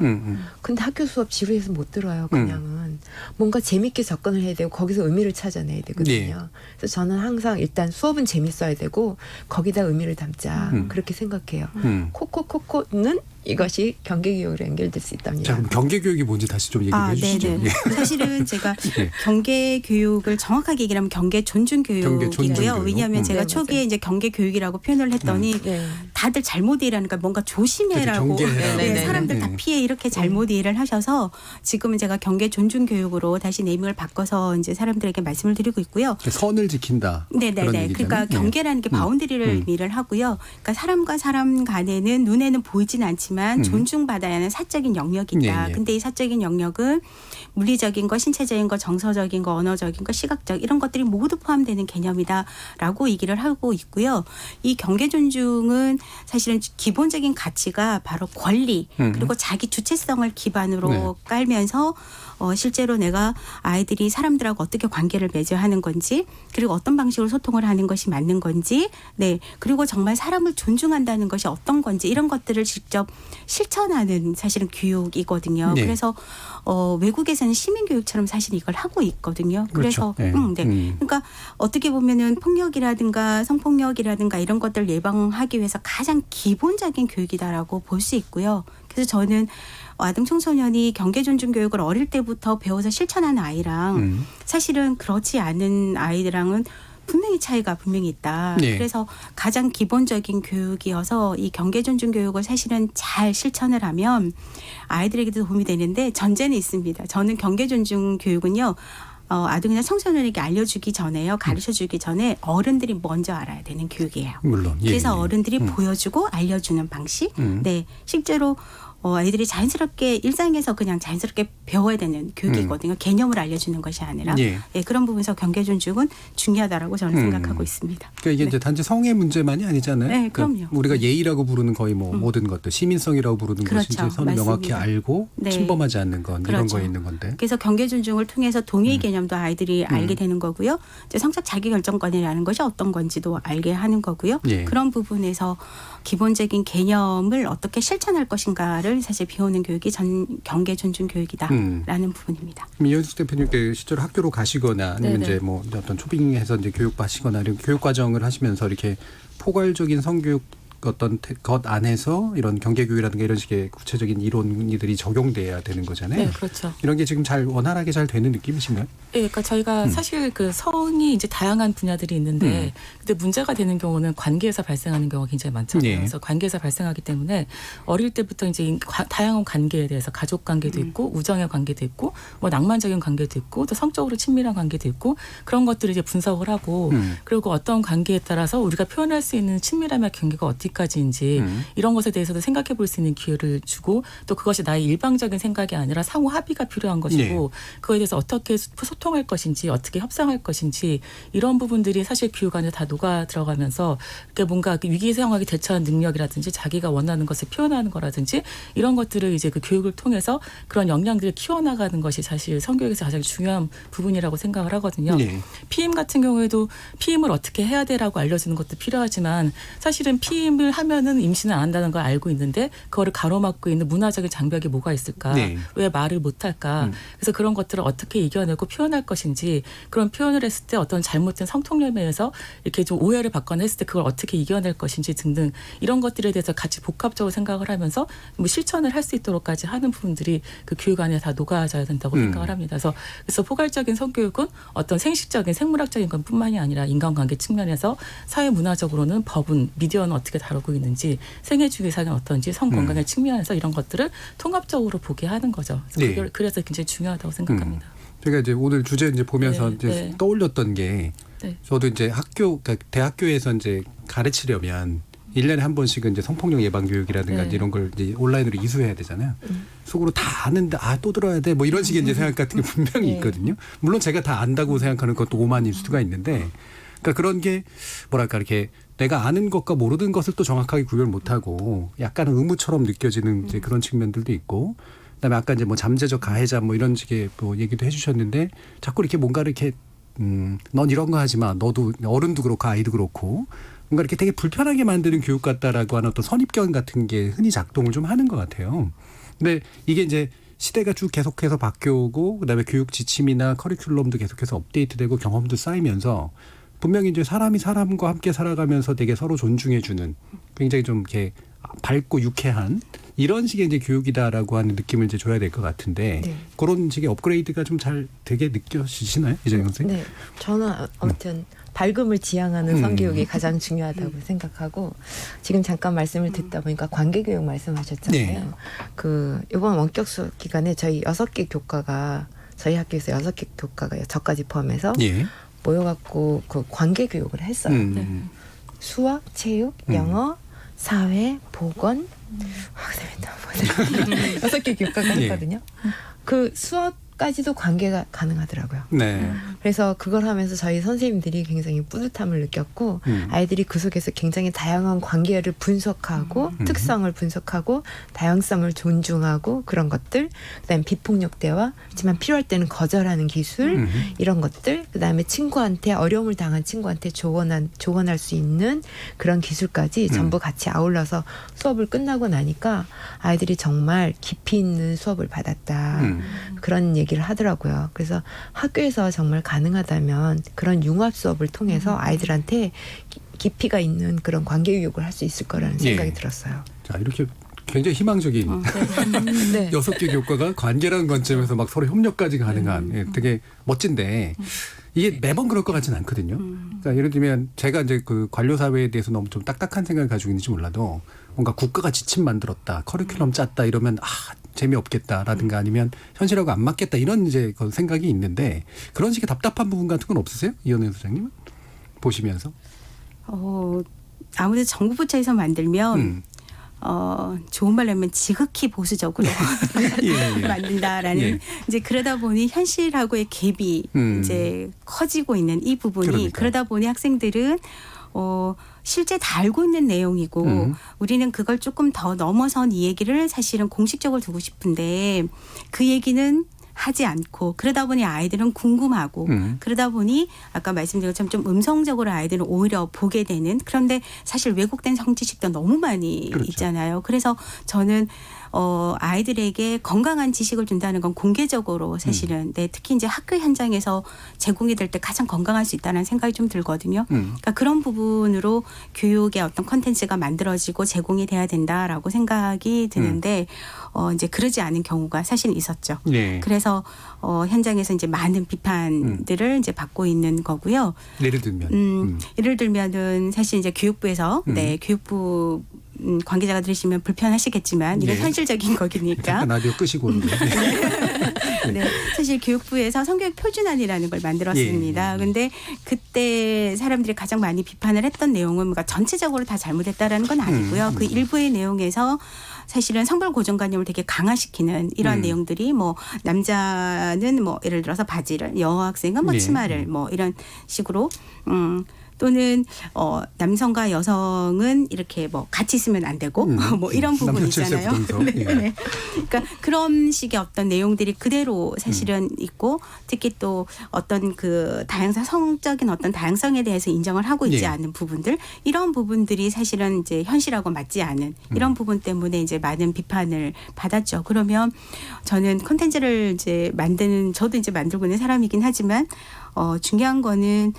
근데 학교 수업 지루해서 못 들어요. 그냥은 뭔가 재밌게 접근을 해야 되고 거기서 의미를 찾아내야 되거든요. 네. 그래서 저는 항상 일단 수업은 재밌어야 되고 거기다 의미를 담자 그렇게 생각해요. 코코코코는 이것이 경계교육으로 연결될 수 있답니다. 자, 그럼 경계교육이 뭔지 다시 좀 얘기해 주시죠. 네네. 사실은 제가 경계교육을 정확하게 얘기하면 경계존중교육이고요. 왜냐하면 제가 초기에 이제 경계교육이라고 표현을 했더니 다들 잘못 이해하니까 뭔가 조심해라고 사람들 다 피해 이렇게 잘못 이해를 하셔서 지금은 제가 경계존중교육으로 다시 네이밍을 바꿔서 이제 사람들에게 말씀을 드리고 있고요. 선을 지킨다. 네네네. 그러니까 경계라는 게 바운드리를 의미를 하고요. 그러니까 사람과 사람 간에는 눈에는 보이진 않지만 존중받아야 하는 사적인 영역이다. 근데 이 사적인 영역은 물리적인 거, 신체적인 거, 정서적인 거, 언어적인 거, 시각적 이런 것들이 모두 포함되는 개념이다라고 얘기를 하고 있고요. 이 경계 존중은 사실은 기본적인 가치가 바로 권리 그리고 자기 주체성을 기반으로 깔면서 실제로 내가 아이들이 사람들하고 어떻게 관계를 맺어야 하는 건지 그리고 어떤 방식으로 소통을 하는 것이 맞는 건지 그리고 정말 사람을 존중한다는 것이 어떤 건지 이런 것들을 직접 실천하는 사실은 교육이거든요. 그래서 외국에서는 시민교육처럼 사실 이걸 하고 있거든요. 그렇죠. 그래서 그러니까 어떻게 보면은 폭력이라든가 성폭력이라든가 이런 것들을 예방하기 위해서 가장 기본적인 교육이다라고 볼 수 있고요. 그래서 저는 아동 청소년이 경계 존중 교육을 어릴 때부터 배워서 실천하는 아이랑 사실은 그렇지 않은 아이들랑은 분명히 차이가 분명히 있다. 그래서 가장 기본적인 교육이어서 이 경계 존중 교육을 사실은 잘 실천을 하면 아이들에게도 도움이 되는데 전제는 있습니다. 저는 경계 존중 교육은요. 아동이나 청소년에게 알려주기 전에요. 가르쳐주기 전에 어른들이 먼저 알아야 되는 교육이에요. 물론. 그래서 어른들이 보여주고 알려주는 방식. 실제로 아이들이 자연스럽게 일상에서 그냥 자연스럽게 배워야 되는 교육이거든요. 개념을 알려주는 것이 아니라 그런 부분에서 경계 존중은 중요하다라고 저는 생각하고 있습니다. 그러니까 이게 이제 단지 성의 문제만이 아니잖아요. 네, 그럼요. 그러니까 우리가 예의라고 부르는 거의 뭐 모든 것들, 시민성이라고 부르는 것이 이제 선을 명확히 알고 침범하지 않는 건 이런 거에 있는 건데. 그래서 경계 존중을 통해서 동의 개념도 아이들이 알게 되는 거고요. 이제 성적 자기결정권이라는 것이 어떤 건지도 알게 하는 거고요. 그런 부분에서 기본적인 개념을 어떻게 실천할 것인가를 사실 배우는 교육이 경계 존중 교육이다라는 부분입니다. 이현숙 대표님께 실제로 학교로 가시거나 아니면 이제 뭐 어떤 초빙해서 이제 교육받으시거나 이런 교육 과정을 하시면서 이렇게 포괄적인 성교육 어떤 것 안에서 이런 경계교육이라든가 이런 식의 구체적인 이론들이 적용돼야 되는 거잖아요. 네, 그렇죠. 이런 게 지금 잘 원활하게 잘 되는 느낌이신가요? 네, 그러니까 저희가 사실 그 성이 이제 다양한 분야들이 있는데, 근데 문제가 되는 경우는 관계에서 발생하는 경우가 굉장히 많잖아요. 그래서 관계에서 발생하기 때문에 어릴 때부터 이제 다양한 관계에 대해서 가족 관계도 있고, 우정의 관계도 있고, 뭐 낭만적인 관계도 있고, 또 성적으로 친밀한 관계도 있고, 그런 것들을 이제 분석을 하고, 그리고 어떤 관계에 따라서 우리가 표현할 수 있는 친밀함의 경계가 어디까지인지 이런 것에 대해서도 생각해 볼 수 있는 기회를 주고, 또 그것이 나의 일방적인 생각이 아니라 상호 합의가 필요한 것이고, 그거에 대해서 어떻게 소통할 것인지, 어떻게 협상할 것인지, 이런 부분들이 사실 교육 안에 다 녹아 들어가면서 뭔가 위기 상황에 대처하는 능력이라든지 자기가 원하는 것을 표현하는 거라든지 이런 것들을 이제 그 교육을 통해서 그런 역량들을 키워나가는 것이 사실 성교육에서 가장 중요한 부분이라고 생각을 하거든요. 피임 같은 경우에도 피임을 어떻게 해야 되라고 알려주는 것도 필요하지만 사실은 피임을 하면은 임신을 안 한다는 걸 알고 있는데 그거를 가로막고 있는 문화적인 장벽이 뭐가 있을까? 왜 말을 못할까? 그래서 그런 것들을 어떻게 이겨내고 표현할 것인지, 그런 표현을 했을 때 어떤 잘못된 성통념에 의해서 이렇게 좀 오해를 받거나 했을 때 그걸 어떻게 이겨낼 것인지 등등 이런 것들에 대해서 같이 복합적으로 생각을 하면서 뭐 실천을 할 수 있도록까지 하는 부분들이 그 교육 안에 다 녹아져야 된다고 생각을 합니다. 그래서 포괄적인 성교육은 어떤 생식적인 생물학적인 것뿐만이 아니라 인간관계 측면에서 사회 문화적으로는 법은 미디어는 어떻게 다루고 있는지, 생애주기사는 어떤지, 성건강의 측면에서 이런 것들을 통합적으로 보게 하는 거죠. 그래서 굉장히 중요하다고 생각합니다. 제가 이제 오늘 주제 이제 보면서 이제 떠올렸던 게 저도 이제 그러니까 대학교에서 이제 가르치려면 1년에 한 번씩은 이제 성폭력 예방 교육이라든가 이런 걸 이제 온라인으로 이수해야 되잖아요. 속으로 다 아는데 또 들어야 돼. 뭐 이런 식의 이제 생각 같은 게 분명히 있거든요. 물론 제가 다 안다고 생각하는 것도 오만일 수가 있는데, 그러니까 그런 게 뭐랄까 이렇게 내가 아는 것과 모르는 것을 또 정확하게 구별 못하고 약간은 의무처럼 느껴지는 이제 그런 측면들도 있고, 그다음에 아까 이제 뭐 잠재적 가해자 뭐 이런 식의 뭐 얘기도 해주셨는데 자꾸 이렇게 뭔가 이렇게 넌 이런 거 하지 마. 너도 어른도 그렇고 아이도 그렇고 뭔가 이렇게 되게 불편하게 만드는 교육 같다라고 하는 어떤 선입견 같은 게 흔히 작동을 좀 하는 것 같아요. 근데 이게 이제 시대가 쭉 계속해서 바뀌어오고 그다음에 교육 지침이나 커리큘럼도 계속해서 업데이트되고 경험도 쌓이면서 분명히 이제 사람이 사람과 함께 살아가면서 되게 서로 존중해주는 굉장히 좀 이렇게 밝고 유쾌한 이런 식의 이제 교육이다라고 하는 느낌을 이제 줘야 될 것 같은데 네. 그런 식의 업그레이드가 좀 잘 되게 느껴지시나요, 이정영 선생님? 네, 저는 아무튼 밝음을 지향하는 성교육이 가장 중요하다고 생각하고 지금 잠깐 말씀을 듣다 보니까 관계교육 말씀하셨잖아요. 네. 그 이번 원격 수업 기간에 저희 6개 교과가 저희 학교에서 6개 교과가 저까지 포함해서 예. 모여갖고 그 관계교육을 했어요. 수학, 체육, 영어, 사회, 보건, 그다음에 6개 교과가 했거든요. 그 수학까지도 관계가 가능하더라고요. 네. 그래서 그걸 하면서 저희 선생님들이 굉장히 뿌듯함을 느꼈고 아이들이 그 속에서 굉장히 다양한 관계를 분석하고 특성을 분석하고 다양성을 존중하고 그런 것들 그다음에 비폭력 대화 하지만 필요할 때는 거절하는 기술 이런 것들 그다음에 친구한테 어려움을 당한 친구한테 조언할 수 있는 그런 기술까지 전부 같이 아울러서 수업을 끝나고 나니까 아이들이 정말 깊이 있는 수업을 받았다 그런 얘기를 하더라고요. 그래서 학교에서 정말 가능하다면 그런 융합 수업을 통해서 아이들한테 깊이가 있는 그런 관계교육을 할 수 있을 거라는 생각이 들었어요. 자, 이렇게 굉장히 희망적인 네. 6개 교과가 관계라는 관점에서 막 서로 협력까지 가능한 예, 되게 멋진데 이게 매번 그럴 것 같지는 않거든요. 그러니까 예를 들면 제가 이제 그 관료 사회에 대해서 너무 좀 딱딱한 생각을 가지고 있는지 몰라도 뭔가 국가가 지침 만들었다, 커리큘럼 짰다 이러면 재미없겠다라든가 아니면 현실하고 안 맞겠다 이런 이제 그 생각이 있는데 그런 식의 답답한 부분 같은 건 없으세요? 이현애 소장님은 보시면서? 아무래도 정부 부처에서 만들면 좋은 말로 하면 지극히 보수적으로 만든다라는 이제 그러다 보니 현실하고의 갭이 이제 커지고 있는 이 부분이 그러다 보니 학생들은 실제 다 알고 있는 내용이고 우리는 그걸 조금 더 넘어선 이 얘기를 사실은 공식적으로 두고 싶은데 그 얘기는 하지 않고 그러다 보니 아이들은 궁금하고 그러다 보니 아까 말씀드린 것처럼 좀 음성적으로 아이들은 오히려 보게 되는 그런데 사실 왜곡된 성지식도 너무 많이 있잖아요. 그래서 저는 아이들에게 건강한 지식을 준다는 건 공개적으로 사실은 특히 이제 학교 현장에서 제공이 될 때 가장 건강할 수 있다는 생각이 좀 들거든요. 그러니까 그런 부분으로 교육의 어떤 컨텐츠가 만들어지고 제공이 돼야 된다라고 생각이 드는데 이제 그러지 않은 경우가 사실 있었죠. 네. 그래서 현장에서 이제 많은 비판들을 이제 받고 있는 거고요. 예를 들면 예를 들면은 사실 이제 교육부에서 교육부 관계자가 들으시면 불편하시겠지만 이건 현실적인 거기니까. 잠깐 라디오 끄시고 오는데. 네, 사실 교육부에서 성교육 표준안이라는 걸 만들었습니다. 그런데 그때 사람들이 가장 많이 비판을 했던 내용은 뭔가 전체적으로 다 잘못했다라는 건 아니고요. 그 일부의 내용에서 사실은 성별 고정관념을 되게 강화시키는 이러한 내용들이 뭐 남자는 뭐 예를 들어서 바지를 여학생은 뭐 치마를 뭐 이런 식으로 또는 남성과 여성은 이렇게 뭐 같이 있으면 안 되고 뭐 이런 부분 있잖아요. 네. 그러니까 그런 식의 어떤 내용들이 그대로 사실은 있고 특히 또 어떤 그 성적인 어떤 다양성에 대해서 인정을 하고 있지 않은 부분들 이런 부분들이 사실은 이제 현실하고 맞지 않은 이런 부분 때문에 이제 많은 비판을 받았죠. 그러면 저는 콘텐츠를 이제 저도 이제 만들고 있는 사람이긴 하지만 중요한 거는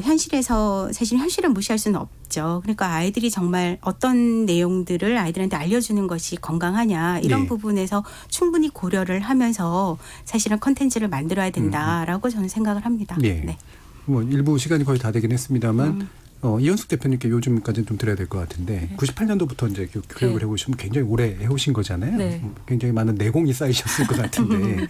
현실에서 사실 현실은 무시할 수는 없죠. 그러니까 아이들이 정말 어떤 내용들을 아이들한테 알려주는 것이 건강하냐 이런 부분에서 충분히 고려를 하면서 사실은 컨텐츠를 만들어야 된다라고 저는 생각을 합니다. 네. 뭐 일부 시간이 거의 다 되긴 했습니다만 이현숙 대표님께 요즘까지는 좀 드려야 될 것 같은데 98년도부터 이제 교육을 해오시면 굉장히 오래 해오신 거잖아요. 굉장히 많은 내공이 쌓이셨을 것 같은데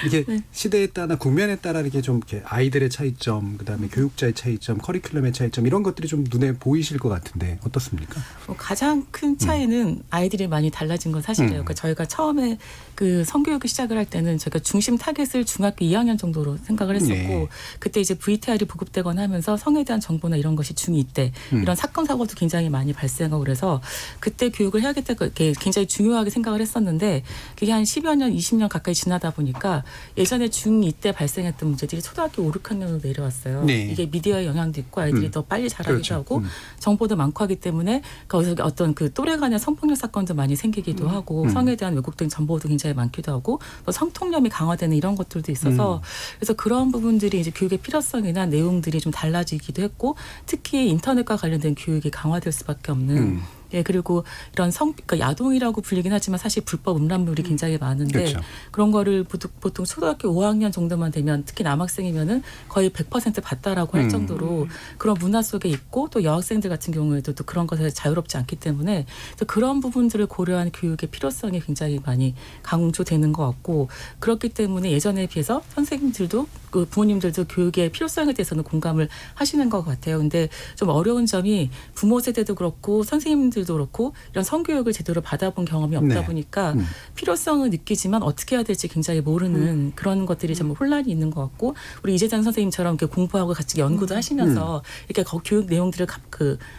이게 시대에 따라 국면에 따라 이렇게 좀 이렇게 아이들의 차이점, 그다음에 교육자의 차이점, 커리큘럼의 차이점 이런 것들이 좀 눈에 보이실 것 같은데 어떻습니까? 가장 큰 차이는 아이들이 많이 달라진 건 사실이에요. 그러니까 저희가 처음에 그 성교육을 시작을 할 때는 제가 중심 타겟을 중학교 2학년 정도로 생각을 했었고 그때 이제 VTR이 보급되거나 하면서 성에 대한 정보나 이런 것이 중요해요. 중2 때 이런 사건 사고도 굉장히 많이 발생하고 그래서 그때 교육을 해야겠다 그게 굉장히 중요하게 생각을 했었는데 그게 한 10여 년, 20년 가까이 지나다 보니까 예전에 중2 때 발생했던 문제들이 초등학교 5, 6학년으로 내려왔어요. 네. 이게 미디어의 영향도 있고 아이들이 더 빨리 자라기도 그렇죠. 하고 정보도 많고 하기 때문에 거기서 어떤 그 또래 간의 성폭력 사건도 많이 생기기도 하고 성에 대한 왜곡된 정보도 굉장히 많기도 하고 또 성통념이 강화되는 이런 것들도 있어서 그래서 그런 부분들이 이제 교육의 필요성이나 내용들이 좀 달라지기도 했고 특히 인터넷과 관련된 교육이 강화될 수밖에 없는 예, 그리고 이런 그러니까 야동이라고 불리긴 하지만 사실 불법 음란물이 굉장히 많은데 그렇죠. 그런 거를 보통 초등학교 5학년 정도만 되면 특히 남학생이면은 거의 100% 봤다라고 할 정도로 그런 문화 속에 있고 또 여학생들 같은 경우에도 또 그런 것에 자유롭지 않기 때문에 그런 부분들을 고려한 교육의 필요성이 굉장히 많이 강조되는 것 같고 그렇기 때문에 예전에 비해서 선생님들도 그 부모님들도 교육의 필요성에 대해서는 공감을 하시는 것 같아요. 근데 좀 어려운 점이 부모 세대도 그렇고 선생님들도 그렇고 이런 성교육을 제대로 받아본 경험이 없다 네. 보니까 필요성은 느끼지만 어떻게 해야 될지 굉장히 모르는 그런 것들이 좀 혼란이 있는 것 같고 우리 이재장 선생님처럼 이렇게 공부하고 같이 연구도 하시면서 이렇게 교육 내용들을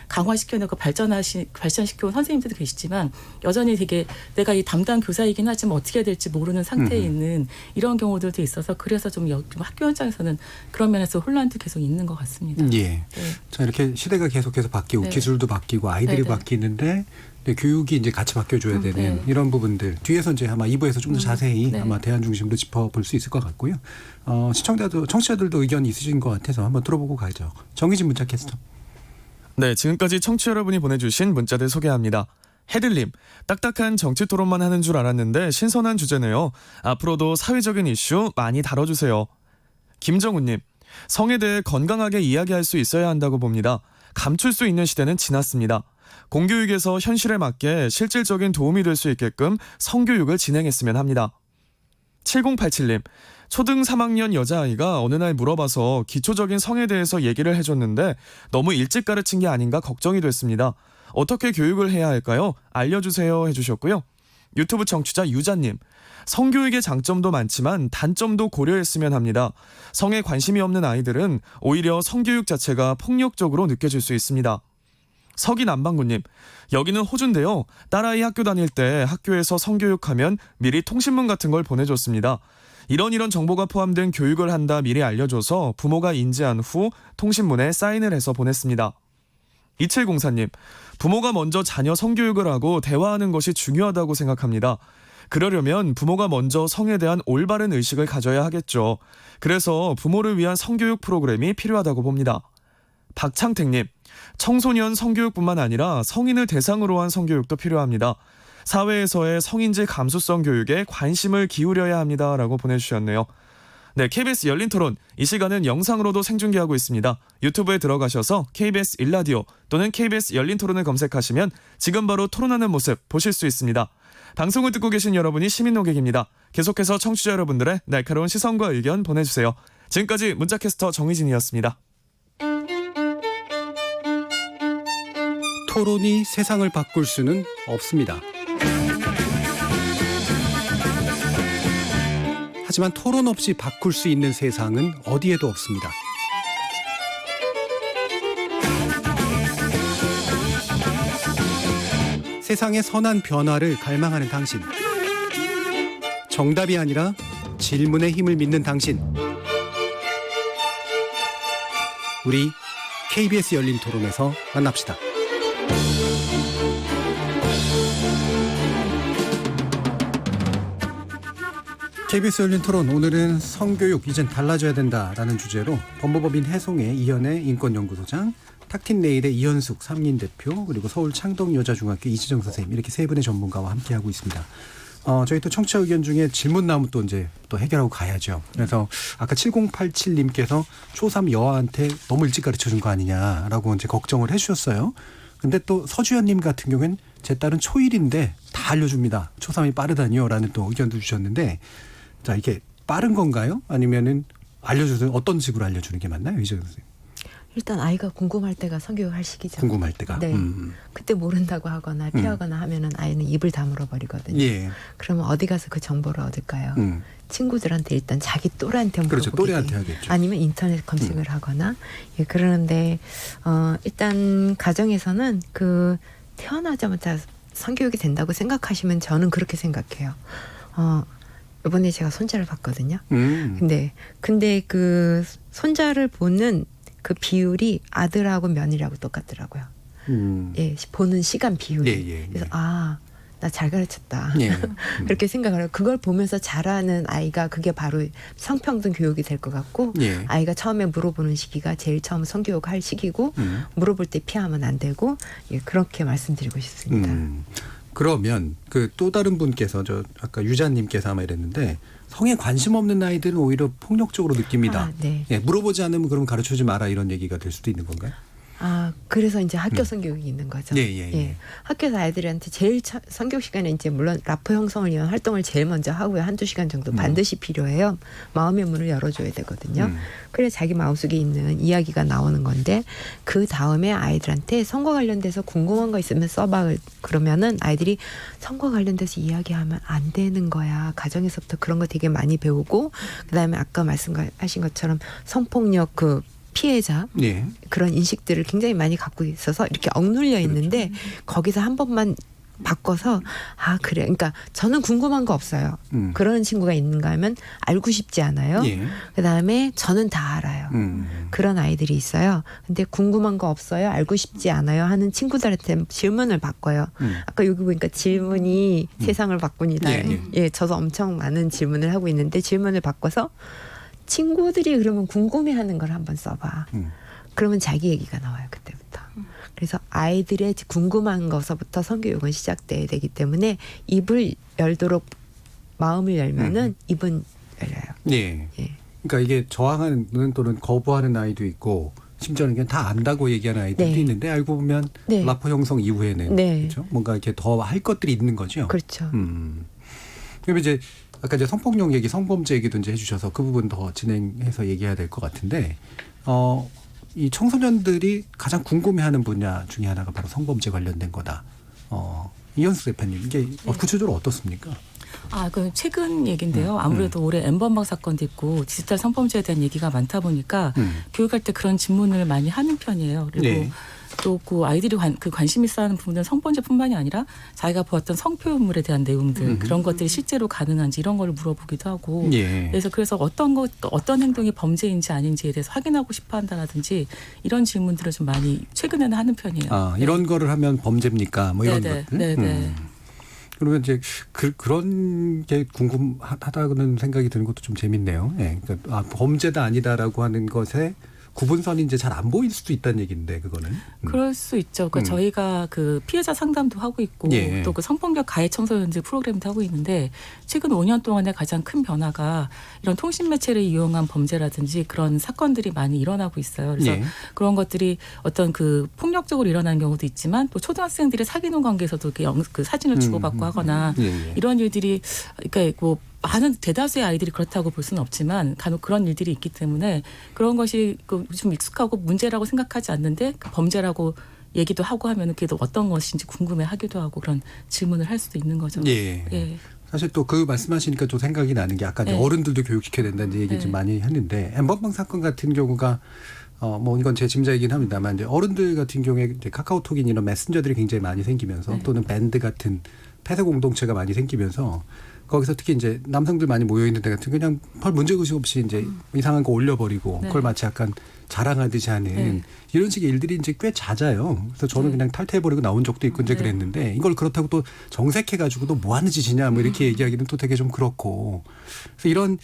강화시켜내고 발전시켜온 선생님들도 계시지만 여전히 되게 내가 이 담당 교사이긴 하지만 어떻게 해야 될지 모르는 상태에 있는 이런 경우들도 있어서 그래서 좀 학교 현장에서는 그런 면에서 혼란도 계속 있는 것 같습니다. 예. 네. 자, 이렇게 시대가 계속해서 바뀌고 네. 기술도 바뀌고 아이들이 네네. 바뀌는데 교육이 이제 같이 바뀌어줘야 되는 네. 이런 부분들 뒤에서 이제 아마 2부에서 좀 더 자세히 네. 아마 대안 중심으로 짚어볼 수 있을 것 같고요. 청취자들도 의견이 있으신 것 같아서 한번 들어보고 가죠. 정희진 문자 캐스터. 네, 지금까지 청취자 여러분이 보내주신 문자들 소개합니다. 헤들님, 딱딱한 정치 토론만 하는 줄 알았는데 신선한 주제네요. 앞으로도 사회적인 이슈 많이 다뤄주세요. 김정우님, 성에 대해 건강하게 이야기할 수 있어야 한다고 봅니다. 감출 수 있는 시대는 지났습니다. 공교육에서 현실에 맞게 실질적인 도움이 될 수 있게끔 성교육을 진행했으면 합니다. 7087님, 초등 3학년 여자아이가 어느 날 물어봐서 기초적인 성에 대해서 얘기를 해줬는데 너무 일찍 가르친 게 아닌가 걱정이 됐습니다. 어떻게 교육을 해야 할까요? 알려주세요 해주셨고요. 유튜브 청취자 유자님, 성교육의 장점도 많지만 단점도 고려했으면 합니다. 성에 관심이 없는 아이들은 오히려 성교육 자체가 폭력적으로 느껴질 수 있습니다. 서기남방구님, 여기는 호주인데요. 딸아이 학교 다닐 때 학교에서 성교육하면 미리 통신문 같은 걸 보내줬습니다. 이런 정보가 포함된 교육을 한다 미리 알려줘서 부모가 인지한 후 통신문에 사인을 해서 보냈습니다. 2704님, 부모가 먼저 자녀 성교육을 하고 대화하는 것이 중요하다고 생각합니다. 그러려면 부모가 먼저 성에 대한 올바른 의식을 가져야 하겠죠. 그래서 부모를 위한 성교육 프로그램이 필요하다고 봅니다. 박창택님, 청소년 성교육뿐만 아니라 성인을 대상으로 한 성교육도 필요합니다. 사회에서의 성인지 감수성 교육에 관심을 기울여야 합니다라고 보내주셨네요. 네, KBS 열린 토론, 이 시간은 영상으로도 생중계하고 있습니다. 유튜브에 들어가셔서 KBS 1라디오 또는 KBS 열린 토론을 검색하시면 지금 바로 토론하는 모습 보실 수 있습니다. 방송을 듣고 계신 여러분이 시민 노객입니다. 계속해서 청취자 여러분들의 날카로운 시선과 의견 보내주세요. 지금까지 문자캐스터 정희진이었습니다. 토론이 세상을 바꿀 수는 없습니다. 하지만 토론 없이 바꿀 수 있는 세상은 어디에도 없습니다. 세상의 선한 변화를 갈망하는 당신. 정답이 아니라 질문의 힘을 믿는 당신. 우리 KBS 열린 토론에서 만납시다. KBS 열린 토론, 오늘은 성교육 이젠 달라져야 된다라는 주제로 법무법인 해송의 이현애 인권연구소장, 탁틴레일의 이현숙 상임대표, 그리고 서울 창동여자중학교 이지정 선생님, 이렇게 세 분의 전문가와 함께하고 있습니다. 저희 또 청취자 의견 중에 질문 나오면 또 이제 또 해결하고 가야죠. 그래서 아까 7087님께서 초3 여아한테 너무 일찍 가르쳐 준 거 아니냐라고 이제 걱정을 해주셨어요. 근데 또 서주현님 같은 경우엔 제 딸은 초1인데 다 알려줍니다. 초3이 빠르다니요? 라는 또 의견도 주셨는데, 자, 이게 빠른 건가요? 아니면은 알려주는 어떤 식으로 알려주는 게 맞나요? 이재정 선생님. 일단 아이가 궁금할 때가 성교육할 시기죠. 궁금할 때가. 네. 그때 모른다고 하거나 피하거나 하면은 아이는 입을 다물어 버리거든요. 예. 그러면 어디 가서 그 정보를 얻을까요? 친구들한테 일단 자기 또래한테 그렇죠. 물어보게. 또래한테 하겠죠. 아니면 인터넷 검색을 하거나. 예, 그러는데 일단 가정에서는 그 태어나자마자 성교육이 된다고 생각하시면 저는 그렇게 생각해요. 이번에 제가 손자를 봤거든요. 근데 그 손자를 보는 그 비율이 아들하고 며느리하고 똑같더라고요. 예, 보는 시간 비율이. 예. 그래서 나 잘 가르쳤다. 예. 그렇게 생각을 해요. 그걸 보면서 자라는 아이가 그게 바로 성평등 교육이 될 것 같고 예. 아이가 처음에 물어보는 시기가 제일 처음 성교육 할 시기고 물어볼 때 피하면 안 되고 예, 그렇게 말씀드리고 싶습니다. 그러면 그 또 다른 분께서 아까 유자님께서 아마 이랬는데 성에 관심 없는 아이들은 오히려 폭력적으로 느낍니다. 네. 예, 물어보지 않으면 그럼 가르쳐주지 마라 이런 얘기가 될 수도 있는 건가요? 그래서 이제 학교 성교육이 있는 거죠. 예. 학교에서 아이들한테 제일 성교육 시간에 이제 물론 라포 형성을 위한 활동을 제일 먼저 하고요. 1-2시간 정도 반드시 필요해요. 마음의 문을 열어줘야 되거든요. 그래 자기 마음속에 있는 이야기가 나오는 건데 그 다음에 아이들한테 성과 관련돼서 궁금한 거 있으면 써봐. 그러면은 아이들이 성과 관련돼서 이야기하면 안 되는 거야. 가정에서부터 그런 거 되게 많이 배우고 그다음에 아까 말씀하신 것처럼 성폭력 피해자 그런 인식들을 굉장히 많이 갖고 있어서 이렇게 억눌려 있는데 거기서 한 번만 바꿔서 그래. 그러니까 저는 궁금한 거 없어요. 그런 친구가 있는가 하면 알고 싶지 않아요. 그다음에 저는 다 알아요. 그런 아이들이 있어요. 근데 궁금한 거 없어요. 알고 싶지 않아요 하는 친구들한테 질문을 바꿔요. 아까 여기 보니까 질문이 세상을 바꾼이다. 예, 저도 엄청 많은 질문을 하고 있는데 질문을 바꿔서 친구들이 그러면 궁금해하는 걸 한번 써봐. 그러면 자기 얘기가 나와요. 그때부터. 그래서 아이들의 궁금한 것서부터 성교육은 시작돼야 되기 때문에 입을 열도록 마음을 열면은 입은 열려요. 예. 그러니까 이게 저항하는 또는 거부하는 아이도 있고 심지어는 그냥 다 안다고 얘기하는 아이들도 있는데 알고 보면 라포 형성 이후에는 그렇죠? 뭔가 이렇게 더 할 것들이 있는 거죠. 그렇죠. 그럼 이제 아까 이제 성폭력 얘기, 성범죄 얘기도 이제 해주셔서 그 부분 더 진행해서 얘기해야 될 것 같은데, 이 청소년들이 가장 궁금해하는 분야 중에 하나가 바로 성범죄 관련된 거다. 이현숙 대표님, 이게 구체적으로 어떻습니까? 그 최근 얘기인데요. 아무래도 올해 엠번방 사건도 있고 디지털 성범죄에 대한 얘기가 많다 보니까 교육할 때 그런 질문을 많이 하는 편이에요. 그리고 또 그 아이들이 관심 있어 하는 부분은 성범죄뿐만이 아니라 자기가 보았던 성표현물에 대한 내용들 그런 것들이 실제로 가능한지 이런 걸 물어보기도 하고 그래서 어떤 행동이 범죄인지 아닌지에 대해서 확인하고 싶어 한다라든지 이런 질문들을 좀 많이 최근에는 하는 편이에요. 이런 거를 하면 범죄입니까? 뭐 이런 것들. 네. 그러면 이제 그런 게 궁금하다는 생각이 드는 것도 좀 재밌네요. 그러니까 범죄다 아니다라고 하는 것에 구분선이 이제 잘 안 보일 수도 있다는 얘기인데 그거는. 그럴 수 있죠. 그러니까 저희가 그 피해자 상담도 하고 있고 또 그 성폭력 가해 청소년들 프로그램도 하고 있는데 최근 5년 동안의 가장 큰 변화가 이런 통신 매체를 이용한 범죄라든지 그런 사건들이 많이 일어나고 있어요. 그래서 그런 것들이 어떤 그 폭력적으로 일어나는 경우도 있지만 또 초등학생들이 사귀는 관계에서도 그 사진을 주고받고 하거나 이런 일들이 그러니까 많은 대다수의 아이들이 그렇다고 볼 수는 없지만 간혹 그런 일들이 있기 때문에 그런 것이 좀 익숙하고 문제라고 생각하지 않는데 범죄라고 얘기도 하고 하면 그게 어떤 것인지 궁금해하기도 하고 그런 질문을 할 수도 있는 거죠. 사실 또 그 말씀하시니까 좀 생각이 나는 게 아까 어른들도 교육시켜야 된다는 얘기 좀 많이 했는데 엠번방 사건 같은 경우가 뭐 이건 제 짐작이긴 합니다만 이제 어른들 같은 경우에 이제 카카오톡이나 이런 메신저들이 굉장히 많이 생기면서 또는 밴드 같은 폐쇄 공동체가 많이 생기면서 거기서 특히 이제 남성들 많이 모여 있는 데 같은 그냥 별 문제의식 없이 이제 이상한 거 올려버리고 그걸 마치 약간 자랑하듯이 하는 이런 식의 일들이 이제 꽤 잦아요. 그래서 저는 그냥 탈퇴해버리고 나온 적도 있고 이제 그랬는데 이걸 그렇다고 또 정색해가지고 또 뭐 하는 짓이냐 뭐 이렇게 얘기하기는 또 되게 좀 그렇고 그래서 이런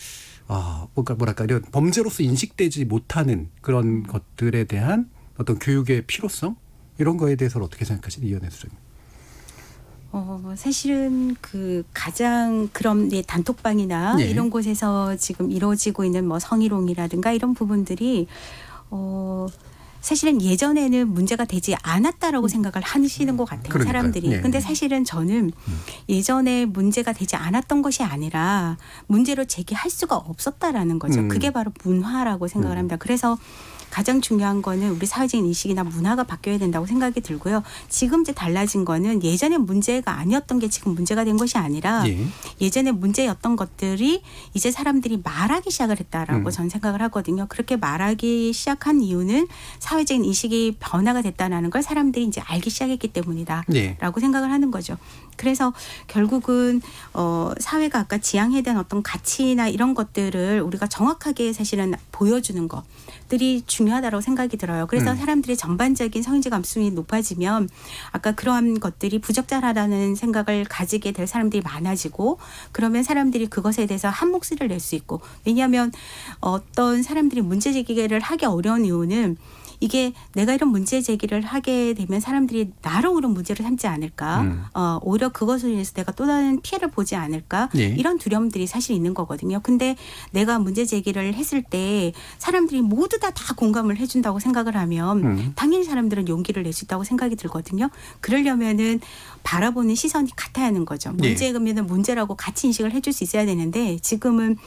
뭐랄까 이런 범죄로서 인식되지 못하는 그런 것들에 대한 어떤 교육의 필요성 이런 거에 대해서는 어떻게 생각하시나요, 이현애 수장님? 사실은 그 가장 그런 단톡방이나 이런 곳에서 지금 이루어지고 있는 뭐 성희롱이라든가 이런 부분들이 사실은 예전에는 문제가 되지 않았다라고 생각을 하시는 것 같아요. 그러니까요. 사람들이. 예. 근데 사실은 저는 예전에 문제가 되지 않았던 것이 아니라 문제로 제기할 수가 없었다라는 거죠. 그게 바로 문화라고 생각을 합니다. 그래서 가장 중요한 거는 우리 사회적인 인식이나 문화가 바뀌어야 된다고 생각이 들고요. 지금 이제 달라진 거는 예전에 문제가 아니었던 게 지금 문제가 된 것이 아니라 예전에 문제였던 것들이 이제 사람들이 말하기 시작을 했다라고 저는 생각을 하거든요. 그렇게 말하기 시작한 이유는 사회적인 인식이 변화가 됐다는 걸 사람들이 이제 알기 시작했기 때문이다라고 생각을 하는 거죠. 그래서 결국은 사회가 아까 지향해야 되는 어떤 가치나 이런 것들을 우리가 정확하게 사실은 보여주는 것들이 중요하다고 생각이 들어요. 그래서 사람들의 전반적인 성인지 감수성이 높아지면 아까 그러한 것들이 부적절하다는 생각을 가지게 될 사람들이 많아지고 그러면 사람들이 그것에 대해서 한 목소리를 낼 수 있고 왜냐하면 어떤 사람들이 문제 제기를 하기 어려운 이유는 이게 내가 이런 문제 제기를 하게 되면 사람들이 나로 오는 문제를 삼지 않을까 오히려 그것으로 인해서 내가 또 다른 피해를 보지 않을까 이런 두려움들이 사실 있는 거거든요. 근데 내가 문제 제기를 했을 때 사람들이 모두 다 공감을 해준다고 생각을 하면 당연히 사람들은 용기를 낼 수 있다고 생각이 들거든요. 그러려면은 바라보는 시선이 같아야 하는 거죠. 문제면 문제라고 같이 인식을 해줄 수 있어야 되는데 지금은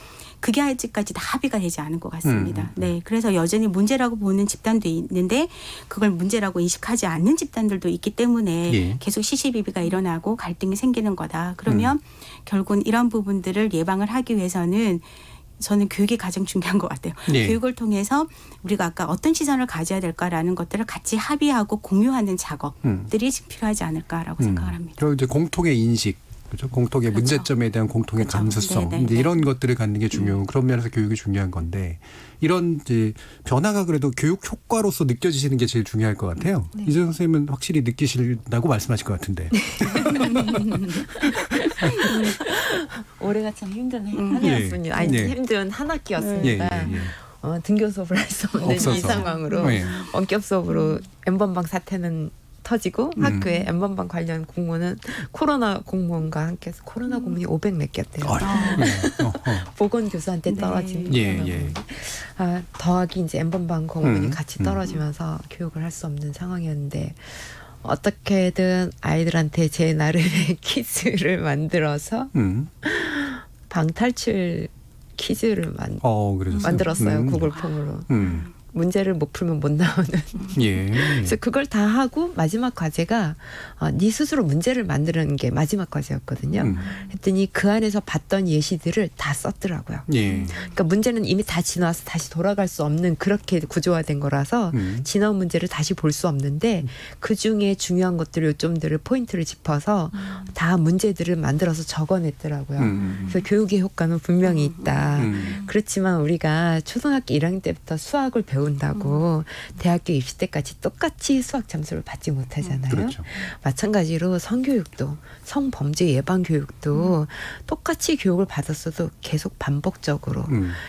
그게 아직까지 다 합의가 되지 않은 것 같습니다. 네, 그래서 여전히 문제라고 보는 집단도 있는데 그걸 문제라고 인식하지 않는 집단들도 있기 때문에 계속 시시비비가 일어나고 갈등이 생기는 거다. 그러면 결국은 이런 부분들을 예방을 하기 위해서는 저는 교육이 가장 중요한 것 같아요. 교육을 통해서 우리가 아까 어떤 시선을 가져야 될까라는 것들을 같이 합의하고 공유하는 작업들이 지금 필요하지 않을까라고 생각을 합니다. 그리고 이제 공통의 인식. 그렇죠. 공통의 문제점에 대한 공통의 감수성 이제 이런 것들을 갖는 게 중요한 그런 면에서 교육이 중요한 건데 이런 이제 변화가 그래도 교육 효과로서 느껴지시는 게 제일 중요할 것 같아요. 이재정 선생님은 확실히 느끼신다고 말씀하실 것 같은데. 올해가 참 힘든 한 해였습니다. 아니 힘든 한 학기였습니다. 등교 수업을 할 수 없는 이 상황으로 원격 수업으로 N번방 사태는 터지고 학교에 N번방 관련 공무원은 코로나 공무원과 함께 해서 코로나 공무원이 500몇 개였대요. 보건교수한테 떨어진 더하기 이제 N번방 공무원이 같이 떨어지면서 교육을 할 수 없는 상황이었는데 어떻게든 아이들한테 제 나름의 퀴즈를 만들어서 방탈출 퀴즈를 만들었어요. 구글 폼으로. 문제를 못 풀면 못 나오는. 그래서 그걸 다 하고 마지막 과제가 네 스스로 문제를 만드는 게 마지막 과제였거든요. 했더니 그 안에서 봤던 예시들을 다 썼더라고요. 그러니까 문제는 이미 다 지나와서 다시 돌아갈 수 없는 그렇게 구조화된 거라서 지나온 문제를 다시 볼 수 없는데 그중에 중요한 것들 요점들을 포인트를 짚어서 다 문제들을 만들어서 적어냈더라고요. 그래서 교육의 효과는 분명히 있다. 그렇지만 우리가 초등학교 1학년 때부터 수학을 배운다고 대학교 입시 때까지 똑같이 수학 점수를 받지 못하잖아요. 그렇죠. 마찬가지로 성교육도 성범죄 예방 교육도 똑같이 교육을 받았어도 계속 반복적으로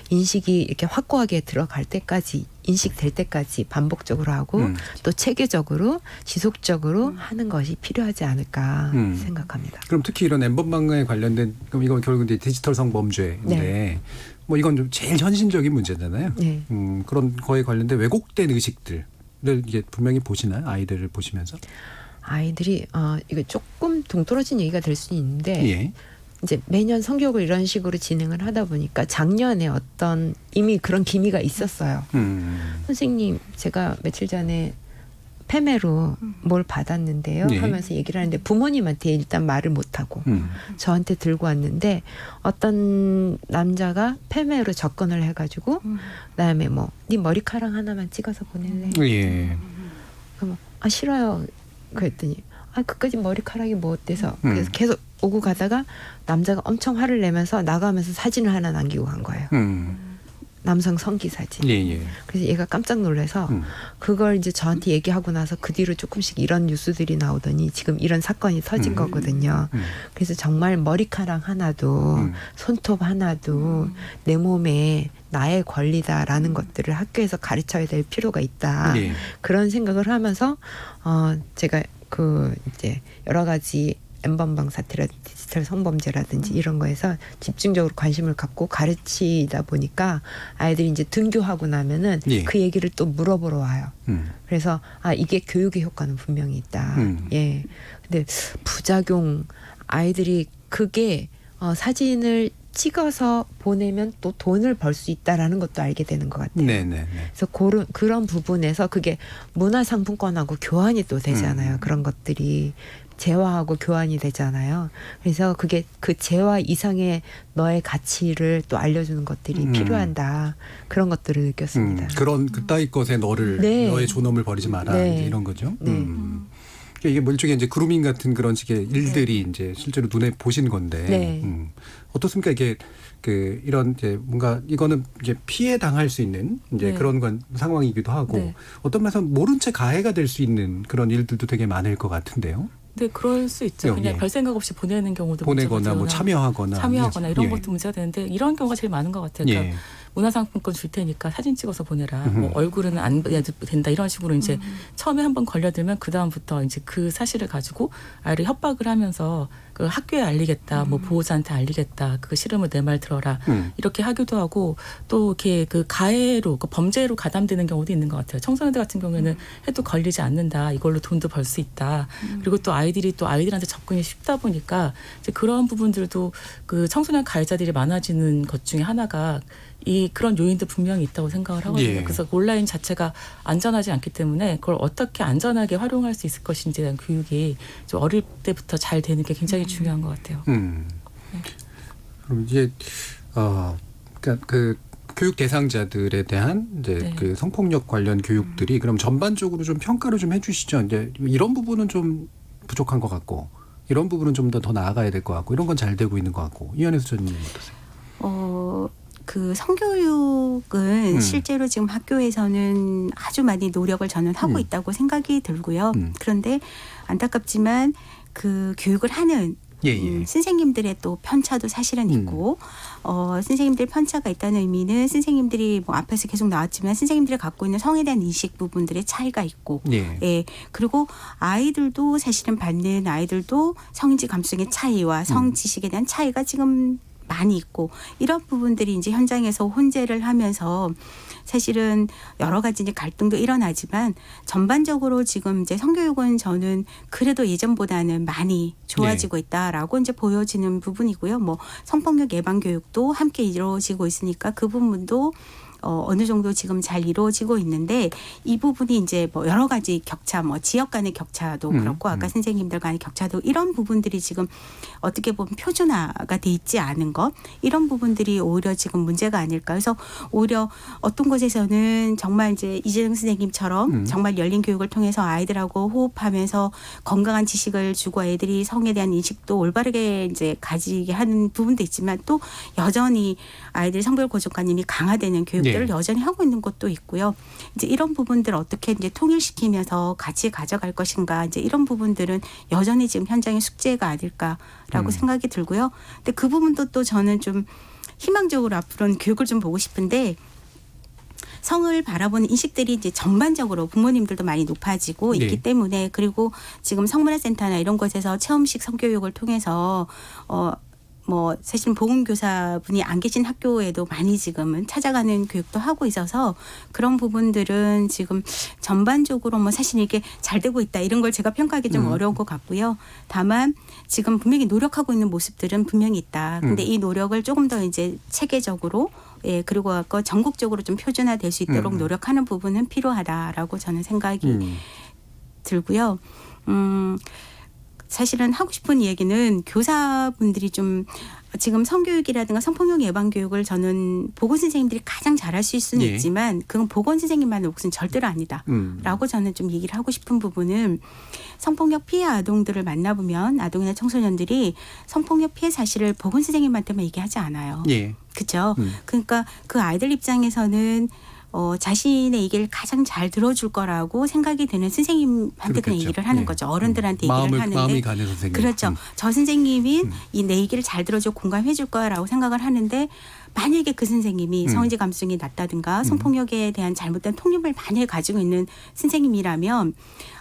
인식이 이렇게 확고하게 들어갈 때까지 인식될 때까지 반복적으로 하고 또 체계적으로 지속적으로 하는 것이 필요하지 않을까 생각합니다. 그럼 특히 이런 N번방에 관련된 그럼 이건 결국 이제 디지털 성범죄인데 뭐 이건 좀 제일 현실적인 문제잖아요. 그런 거에 관련된 왜곡된 의식들을 이게 분명히 보시나요? 아이들을 보시면서? 아이들이 이거 조금 동떨어진 얘기가 될 수는 있는데 이제 매년 성교육을 이런 식으로 진행을 하다 보니까 작년에 어떤 이미 그런 기미가 있었어요. 선생님 제가 며칠 전에 패매로 뭘 받았는데요 하면서 얘기를 하는데 부모님한테 일단 말을 못하고 저한테 들고 왔는데 어떤 남자가 패매로 접근을 해가지고 그다음에 뭐 네 머리카락 하나만 찍어서 보낼래? 그럼 싫어요. 그랬더니 그까지 머리카락이 뭐 어때서 그래서 계속 오고 가다가 남자가 엄청 화를 내면서 나가면서 사진을 하나 남기고 간 거예요. 남성 성기 사진. 그래서 얘가 깜짝 놀라서 그걸 이제 저한테 얘기하고 나서 그 뒤로 조금씩 이런 뉴스들이 나오더니 지금 이런 사건이 터진 거거든요. 그래서 정말 머리카락 하나도 손톱 하나도 내 몸에 나의 권리다라는 것들을 학교에서 가르쳐야 될 필요가 있다. 그런 생각을 하면서 제가 그 이제 여러 가지 N번방 사태라든지 디지털 성범죄라든지 이런 거에서 집중적으로 관심을 갖고 가르치다 보니까 아이들이 이제 등교하고 나면은 예. 그 얘기를 또 물어보러 와요. 그래서 이게 교육의 효과는 분명히 있다. 예. 근데 부작용 아이들이 그게 사진을 찍어서 보내면 또 돈을 벌 수 있다라는 것도 알게 되는 것 같아요. 네네네. 그래서 그런 부분에서 그게 문화상품권하고 교환이 또 되잖아요. 그런 것들이 재화하고 교환이 되잖아요. 그래서 그게 그 재화 이상의 너의 가치를 또 알려주는 것들이 필요한다. 그런 것들을 느꼈습니다. 그런 그따위 것에 너의 존엄을 버리지 마라. 네. 이제 이런 거죠. 네. 이게 뭐 일종의 이제 그루밍 같은 그런 식의 일들이 이제 실제로 눈에 보신 건데 네. 어떻습니까? 이게 이런 이제 뭔가 이거는 이제 피해 당할 수 있는 이제 네. 그런 상황이기도 하고 네. 어떤 면에서 모른 채 가해가 될 수 있는 그런 일들도 되게 많을 것 같은데요. 네, 그럴 수 있죠. 그냥 예. 별 생각 없이 보내는 경우도 보내거나 뭐 참여하거나 이런 예. 것도 문제가 되는데 이런 경우가 제일 많은 것 같아요. 그러니까 예. 문화상품권 줄 테니까 사진 찍어서 보내라. 뭐 얼굴은 안 봐도 된다. 이런 식으로 이제 처음에 한번 걸려들면 그 다음부터 이제 그 사실을 가지고 아이를 협박을 하면서 그 학교에 알리겠다. 뭐 보호자한테 알리겠다. 그거 싫으면 내 말 들어라. 이렇게 하기도 하고 또 이렇게 그 가해로 그 범죄로 가담되는 경우도 있는 것 같아요. 청소년들 같은 경우에는 해도 걸리지 않는다. 이걸로 돈도 벌 수 있다. 그리고 또 아이들한테 접근이 쉽다 보니까 이제 그런 부분들도 그 청소년 가해자들이 많아지는 것 중에 하나가 그런 요인도 분명히 있다고 생각을 하거든요. 예. 그래서 온라인 자체가 안전하지 않기 때문에 그걸 어떻게 안전하게 활용할 수 있을 것인지에 대한 교육이 좀 어릴 때부터 잘 되는 게 굉장히 중요한 것 같아요. 그럼 이제 그러니까 그 교육 대상자들에 대한 이제 네. 그 성폭력 관련 교육들이 그럼 전반적으로 좀 평가를 좀 해주시죠. 이제 이런 부분은 좀 부족한 것 같고 이런 부분은 좀 더 나아가야 될 것 같고 이런 건 잘 되고 있는 것 같고 이한혜 소장님 어떠세요? 그 성교육은 실제로 지금 학교에서는 아주 많이 노력을 저는 하고 있다고 생각이 들고요. 그런데 안타깝지만 그 교육을 하는 선생님들의 또 편차도 사실은 있고 선생님들 편차가 있다는 의미는 선생님들이 뭐 앞에서 계속 나왔지만 선생님들이 갖고 있는 성에 대한 인식 부분들의 차이가 있고 예. 그리고 아이들도 사실은 받는 아이들도 성인지 감수성의 차이와 성 지식에 대한 차이가 지금 많이 있고 이런 부분들이 이제 현장에서 혼재를 하면서 사실은 여러 가지 이제 갈등도 일어나지만 전반적으로 지금 이제 성교육은 저는 그래도 예전보다는 많이 좋아지고 있다라고 이제 보여지는 부분이고요. 뭐 성폭력 예방 교육도 함께 이루어지고 있으니까 그 부분도 어느 정도 지금 잘 이루어지고 있는데 이 부분이 이제 뭐 여러 가지 격차, 뭐 지역 간의 격차도 그렇고 아까 선생님들 간의 격차도 이런 부분들이 지금 어떻게 보면 표준화가 돼 있지 않은 것 이런 부분들이 오히려 지금 문제가 아닐까. 그래서 오히려 어떤 곳에서는 정말 이제 이재정 선생님처럼 정말 열린 교육을 통해서 아이들하고 호흡하면서 건강한 지식을 주고 애들이 성에 대한 인식도 올바르게 이제 가지게 하는 부분도 있지만 또 여전히 아이들 성별 고정관념이 강화되는 교육들을 여전히 하고 있는 것도 있고요. 이제 이런 부분들을 어떻게 이제 통일시키면서 같이 가져갈 것인가 이제 이런 부분들은 여전히 지금 현장의 숙제가 아닐까라고 생각이 들고요. 근데 그 부분도 또 저는 좀 희망적으로 앞으로는 교육을 좀 보고 싶은데 성을 바라보는 인식들이 이제 전반적으로 부모님들도 많이 높아지고 있기 때문에 그리고 지금 성문화센터나 이런 곳에서 체험식 성교육을 통해서 뭐 사실 보건교사분이 안 계신 학교에도 많이 지금은 찾아가는 교육도 하고 있어서 그런 부분들은 지금 전반적으로 뭐 사실 이게 잘 되고 있다 이런 걸 제가 평가하기 좀 어려운 것 같고요. 다만 지금 분명히 노력하고 있는 모습들은 분명히 있다. 근데 이 노력을 조금 더 이제 체계적으로 그리고 아까 전국적으로 좀 표준화될 수 있도록 노력하는 부분은 필요하다라고 저는 생각이 들고요. 사실은 하고 싶은 얘기는 교사분들이 좀 지금 성교육이라든가 성폭력 예방 교육을 저는 보건 선생님들이 가장 잘할 수 있을 수는 있지만 그건 보건 선생님만의 몫은 절대로 아니다라고 저는 좀 얘기를 하고 싶은 부분은 성폭력 피해 아동들을 만나보면 아동이나 청소년들이 성폭력 피해 사실을 보건 선생님한테만 얘기하지 않아요. 그렇죠. 그러니까 그 아이들 입장에서는 자신의 얘기를 가장 잘 들어줄 거라고 생각이 드는 선생님한테 그냥 얘기를 하는 거죠. 어른들한테 얘기를 하는데. 마음이 가는 선생님. 그렇죠. 저 선생님이 내 얘기를 잘 들어주고 공감해 줄 거라고 생각을 하는데 만약에 그 선생님이 성인지 감수성이 낮다든가 성폭력에 대한 잘못된 통념을 만약에 가지고 있는 선생님이라면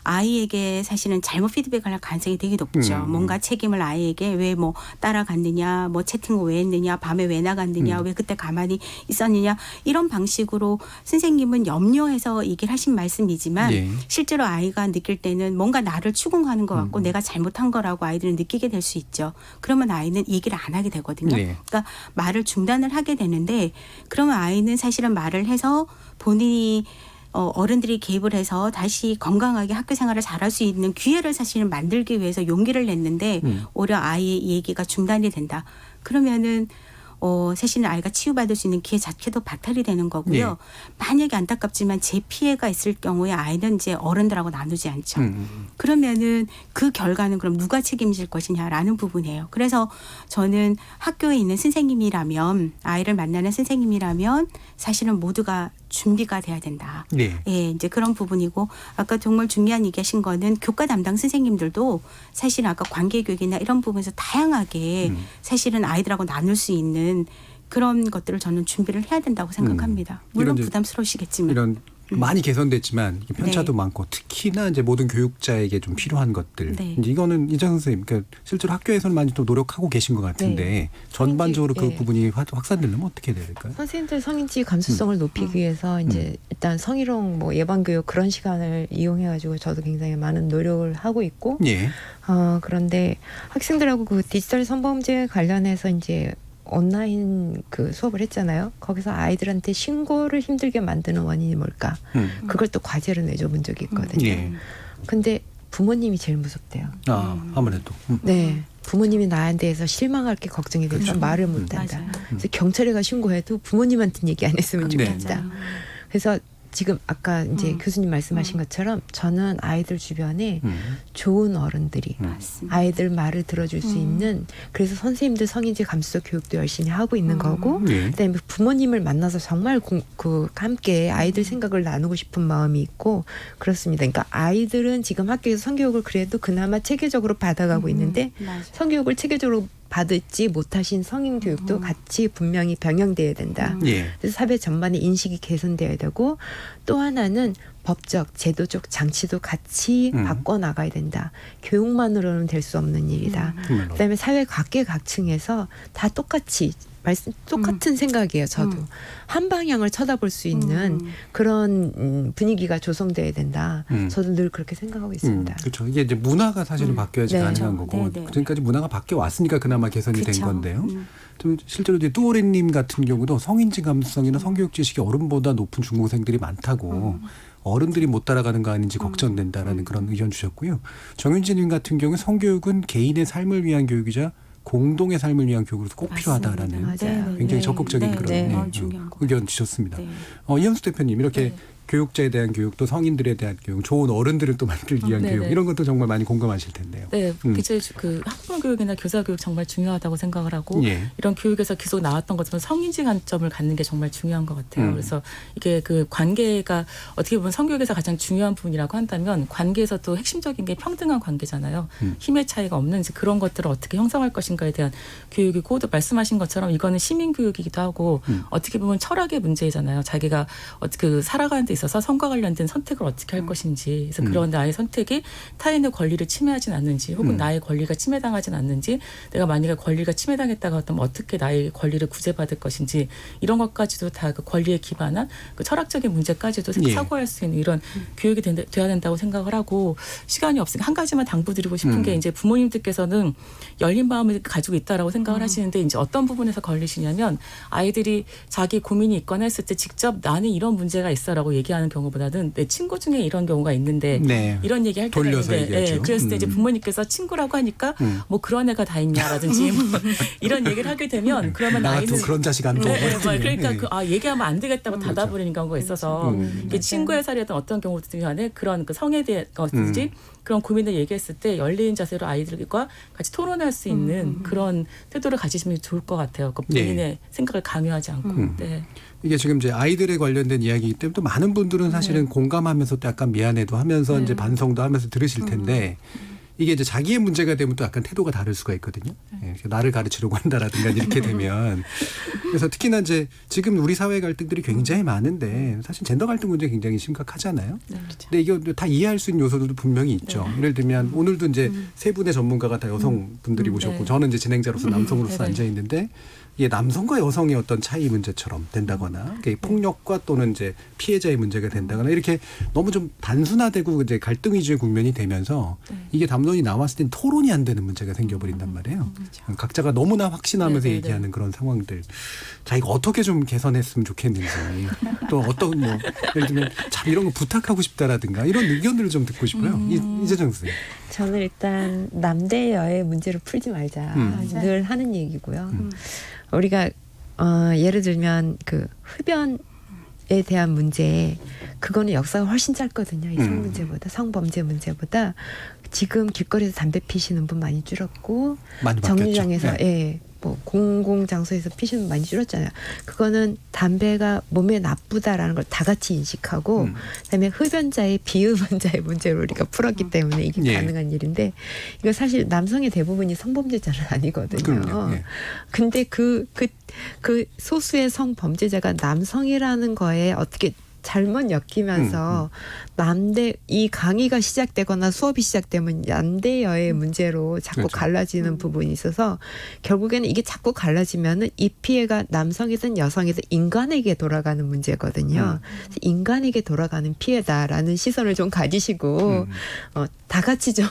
아이에게 사실은 잘못 피드백을 할 가능성이 되게 높죠. 뭔가 책임을 아이에게 왜 뭐 따라갔느냐, 뭐 채팅을 왜 했느냐, 밤에 왜 나갔느냐, 왜 그때 가만히 있었느냐 이런 방식으로 선생님은 염려해서 얘기를 하신 말씀이지만 실제로 아이가 느낄 때는 뭔가 나를 추궁하는 것 같고 내가 잘못한 거라고 아이들은 느끼게 될 수 있죠. 그러면 아이는 얘기를 안 하게 되거든요. 그러니까 말을 중단을 하게 되는데 그러면 아이는 사실은 말을 해서 본인이 어른들이 개입을 해서 다시 건강하게 학교 생활을 잘할 수 있는 기회를 사실은 만들기 위해서 용기를 냈는데 오히려 아이의 얘기가 중단이 된다. 그러면은 사실은 아이가 치유받을 수 있는 기회 자체도 박탈이 되는 거고요. 만약에 안타깝지만 재피해가 있을 경우에 아이는 이제 어른들하고 나누지 않죠. 그러면은 그 결과는 그럼 누가 책임질 것이냐라는 부분이에요. 그래서 저는 학교에 있는 선생님이라면 아이를 만나는 선생님이라면 사실은 모두가 준비가 돼야 된다. 예, 이제 그런 부분이고 아까 정말 중요한 얘기하신 거는 교과 담당 선생님들도 사실은 아까 관계교육이나 이런 부분에서 다양하게 사실은 아이들하고 나눌 수 있는 그런 것들을 저는 준비를 해야 된다고 생각합니다. 물론 부담스러우시겠지만. 이런 많이 개선됐지만 편차도 많고 특히나 이제 모든 교육자에게 좀 필요한 것들. 이제 이거는 이장 선생님, 그러니까 실제로 학교에서는 많이 또 노력하고 계신 것 같은데 전반적으로 그 부분이 확산되려면 어떻게 해야 될까요? 선생님들 성인지 감수성을 높이기 위해서 이제 일단 성희롱 뭐 예방교육 그런 시간을 이용해가지고 저도 굉장히 많은 노력을 하고 있고. 그런데 학생들하고 그 디지털 성범죄 관련해서 이제 온라인 그 수업을 했잖아요. 거기서 아이들한테 신고를 힘들게 만드는 원인이 뭘까? 그걸 또 과제로 내줘본 적이 있거든요. 근데 부모님이 제일 무섭대요. 아무래도. 네. 부모님이 나에 대해서 실망할 게 걱정이 돼서 말을 못한다. 그래서 경찰에 가 신고해도 부모님한테는 얘기 안 했으면 좋겠다. 그래서 지금 아까 이제 교수님 말씀하신 것처럼 저는 아이들 주변에 좋은 어른들이 아이들 말을 들어줄 수 있는 그래서 선생님들 성인지 감수성 교육도 열심히 하고 있는 거고 그다음에 부모님을 만나서 정말 함께 아이들 생각을 나누고 싶은 마음이 있고 그렇습니다. 그러니까 아이들은 지금 학교에서 성교육을 그래도 그나마 체계적으로 받아가고 있는데 성교육을 체계적으로 받지 못하신 성인 교육도 같이 분명히 병행돼야 된다. 그래서 사회 전반의 인식이 개선돼야 되고 또 하나는 법적, 제도적 장치도 같이 바꿔나가야 된다. 교육만으로는 될 수 없는 일이다. 그다음에 사회 각계각층에서 다 똑같이 똑같은 생각이에요. 저도 한 방향을 쳐다볼 수 있는 그런 분위기가 조성돼야 된다. 저도 늘 그렇게 생각하고 있습니다. 그렇죠. 이게 이제 문화가 사실은 바뀌어야지 가능한 거고 지금까지 문화가 바뀌어 왔으니까 그나마 개선이 된 건데요. 좀 실제로 이제 뚜오레님 같은 경우도 성인지 감수성이나 성교육 지식이 어른보다 높은 중고생들이 많다고. 어른들이 못 따라가는 거 아닌지 걱정된다라는 그런 의견 주셨고요. 정윤진님 같은 경우 성교육은 개인의 삶을 위한 교육이자 공동의 삶을 위한 교육으로서 꼭 필요하다라는 굉장히 적극적인 그런 의견 주셨습니다. 이현수 대표님 이렇게 교육자에 대한 교육 또 성인들에 대한 교육 좋은 어른들을 또 만들기 위한 교육 이런 것도 정말 많이 공감하실 텐데요. 네. 이제 그 학부모 교육이나 교사 교육 정말 중요하다고 생각을 하고 이런 교육에서 계속 나왔던 것처럼 성인지 관점을 갖는 게 정말 중요한 것 같아요. 그래서 이게 그 관계가 어떻게 보면 성교육에서 가장 중요한 부분이라고 한다면 관계에서도 핵심적인 게 평등한 관계잖아요. 힘의 차이가 없는 그런 것들을 어떻게 형성할 것인가에 대한 교육이고 또 말씀하신 것처럼 이거는 시민 교육이기도 하고 어떻게 보면 철학의 문제잖아요. 자기가 그 살아가는 데 있어서 성과 관련된 선택을 어떻게 할 것인지 그래서 그런 나의 선택이 타인의 권리를 침해하진 않는지 혹은 나의 권리가 침해당하진 않는지 내가 만약에 권리가 침해당했다고 하면 어떻게 나의 권리를 구제받을 것인지 이런 것까지도 다 그 권리에 기반한 그 철학적인 문제까지도 사고할 수 있는 이런 교육이 돼야 된다고 생각을 하고 시간이 없으니까 한 가지만 당부드리고 싶은 게 이제 부모님들께서는 열린 마음을 가지고 있다라고 생각을 하시는데 이제 어떤 부분에서 걸리시냐면 아이들이 자기 고민이 있거나 했을 때 직접 나는 이런 문제가 있어라고 얘기하는 경우보다는 내 친구 중에 이런 경우가 있는데 이런 얘기 할 때가 있는데 그랬을 때 이제 부모님께서 친구라고 하니까 뭐 그런 애가 다 있냐라든지 뭐 이런 얘기를 하게 되면 그러면 아이는 그런 자식 안 둬. 그러니까 얘기하면 안 되겠다고 닫아버리는 경우가 있어서 친구의 사례든 어떤 경우든 간에 그런 그 성에 대한 것이지 그런 고민을 얘기했을 때 열린 자세로 아이들과 같이 토론할 수 있는 그런 태도를 가지시면 좋을 것 같아요. 그 본인의 생각을 강요하지 않고. 이게 지금 이제 아이들에 관련된 이야기이기 때문에 또 많은 분들은 사실은 공감하면서 또 약간 미안해도 하면서 이제 반성도 하면서 들으실 텐데 이게 이제 자기의 문제가 되면 또 약간 태도가 다를 수가 있거든요. 예, 나를 가르치려고 한다라든가 이렇게 되면. 그래서 특히나 이제 지금 우리 사회 갈등들이 굉장히 많은데 사실 젠더 갈등 문제 굉장히 심각하잖아요. 네, 그렇죠. 근데 이거 다 이해할 수 있는 요소들도 분명히 있죠. 예를 들면 오늘도 이제 세 분의 전문가가 다 여성분들이 오셨고 네. 저는 이제 진행자로서 남성으로서 앉아 있는데 이게 남성과 여성의 어떤 차이 문제처럼 된다거나 폭력과 또는 이제 피해자의 문제가 된다거나 이렇게 너무 좀 단순화되고 이제 갈등 위주의 국면이 되면서 이게 담론이 나왔을 땐 토론이 안 되는 문제가 생겨버린단 말이에요. 각자가 너무나 확신하면서 얘기하는 그런 상황들. 자, 이거 어떻게 좀 개선했으면 좋겠는지 또 어떤 뭐 예를 들면 참 이런 거 부탁하고 싶다라든가 이런 의견들을 좀 듣고 싶어요. 이재정 선생님. 저는 일단 남대 여의 문제를 풀지 말자 늘 하는 얘기고요. 우리가 예를 들면 그 흡연에 대한 문제 그거는 역사가 훨씬 짧거든요. 이 성 문제보다 성범죄 문제보다 지금 길거리에서 담배 피시는 분 많이 줄었고 많이 정류장에서 바뀌었죠. 예. 뭐 공공장소에서 피시는 분 많이 줄었잖아요. 그거는 담배가 몸에 나쁘다라는 걸 다 같이 인식하고 그다음에 흡연자의 비흡연자의 문제를 우리가 풀었기 때문에 이게 예. 가능한 일인데 이거 사실 남성의 대부분이 성범죄자는 아니거든요. 그럼요. 예. 근데 그 소수의 성범죄자가 남성이라는 거에 어떻게 잘못 엮이면서 남대 이 강의가 시작되거나 수업이 시작되면 남대여의 문제로 자꾸 그렇죠. 갈라지는 부분이 있어서 결국에는 이게 자꾸 갈라지면은 이 피해가 남성이든 여성이든 인간에게 돌아가는 문제거든요. 그래서 인간에게 돌아가는 피해다라는 시선을 좀 가지시고 다 같이 좀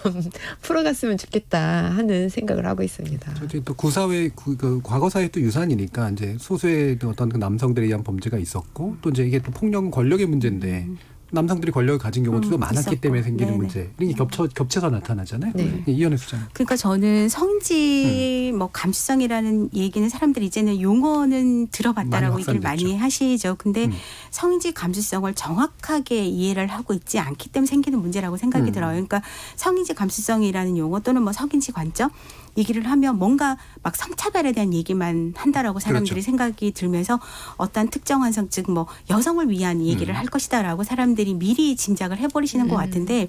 풀어갔으면 좋겠다 하는 생각을 하고 있습니다. 또 구사회 그 과거사의 또 유산이니까 이제 소수의 어떤 그 남성들에 의한 범죄가 있었고 또 이제 이게 또 폭력은 권력의 문제인데 남성들이 권력을 가진 경우도 또 많았기 있었고. 때문에 생기는 네네. 문제 이게 겹쳐서 나타나잖아요. 네. 이현애 수장. 그러니까 저는 성지 뭐 감수성이라는 얘기는 사람들이 이제는 용어는 들어봤다라고 많이 얘기를 확산됐죠. 많이 하시죠. 근데 성지 감수성을 정확하게 이해를 하고 있지 않기 때문에 생기는 문제라고 생각이 들어요. 그러니까 성인지 감수성이라는 용어 또는 뭐 성인지 관점 얘기를 하면 뭔가 막 성차별에 대한 얘기만 한다라고 사람들이 그렇죠. 생각이 들면서 어떤 특정한 성, 즉 뭐 여성을 위한 얘기를 할 것이다라고 사람들이 미리 짐작을 해버리시는 것 같은데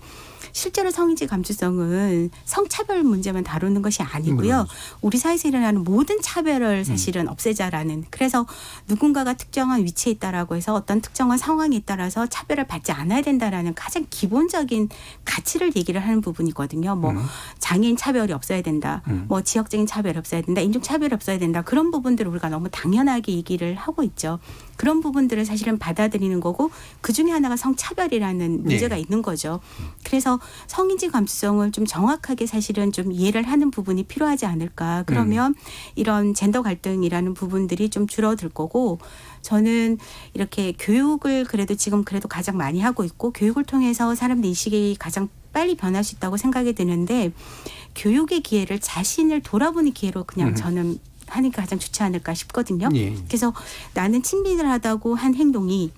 실제로 성인지 감수성은 성차별 문제만 다루는 것이 아니고요. 우리 사회에서 일어나는 모든 차별을 사실은 없애자라는 그래서 누군가가 특정한 위치에 있다라고 해서 어떤 특정한 상황에 따라서 차별을 받지 않아야 된다라는 가장 기본적인 가치를 얘기를 하는 부분이거든요. 뭐 장애인 차별이 없어야 된다. 뭐 지역적인 차별이 없어야 된다. 인종 차별이 없어야 된다. 그런 부분들을 우리가 너무 당연하게 얘기를 하고 있죠. 그런 부분들을 사실은 받아들이는 거고 그중에 하나가 성차별이라는 문제가 있는 거죠. 그래서 성인지 감수성을 좀 정확하게 사실은 좀 이해를 하는 부분이 필요하지 않을까. 그러면 이런 젠더 갈등이라는 부분들이 좀 줄어들 거고 저는 이렇게 교육을 그래도 지금 그래도 가장 많이 하고 있고 교육을 통해서 사람들 인식이 가장 빨리 변할 수 있다고 생각이 드는데 교육의 기회를 자신을 돌아보는 기회로 그냥 저는 하는 게 가장 좋지 않을까 싶거든요. 예. 그래서 나는 친밀하다고 한 행동이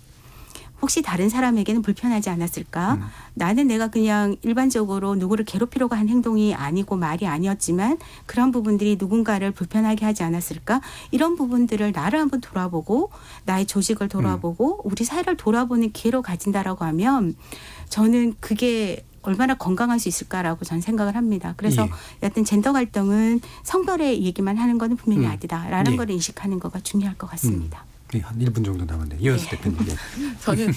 혹시 다른 사람에게는 불편하지 않았을까? 나는 내가 그냥 일반적으로 누구를 괴롭히려고 한 행동이 아니고 말이 아니었지만 그런 부분들이 누군가를 불편하게 하지 않았을까? 이런 부분들을 나를 한번 돌아보고 나의 조직을 돌아보고 우리 사회를 돌아보는 기회로 가진다라고 하면 저는 그게 얼마나 건강할 수 있을까라고 저는 생각을 합니다. 그래서 여하튼 젠더 갈등은 성별의 얘기만 하는 것은 분명히 아니다라는 걸 인식하는 거가 중요할 것 같습니다. 한 1분 정도 남았네요. 이현수 대표님. 저는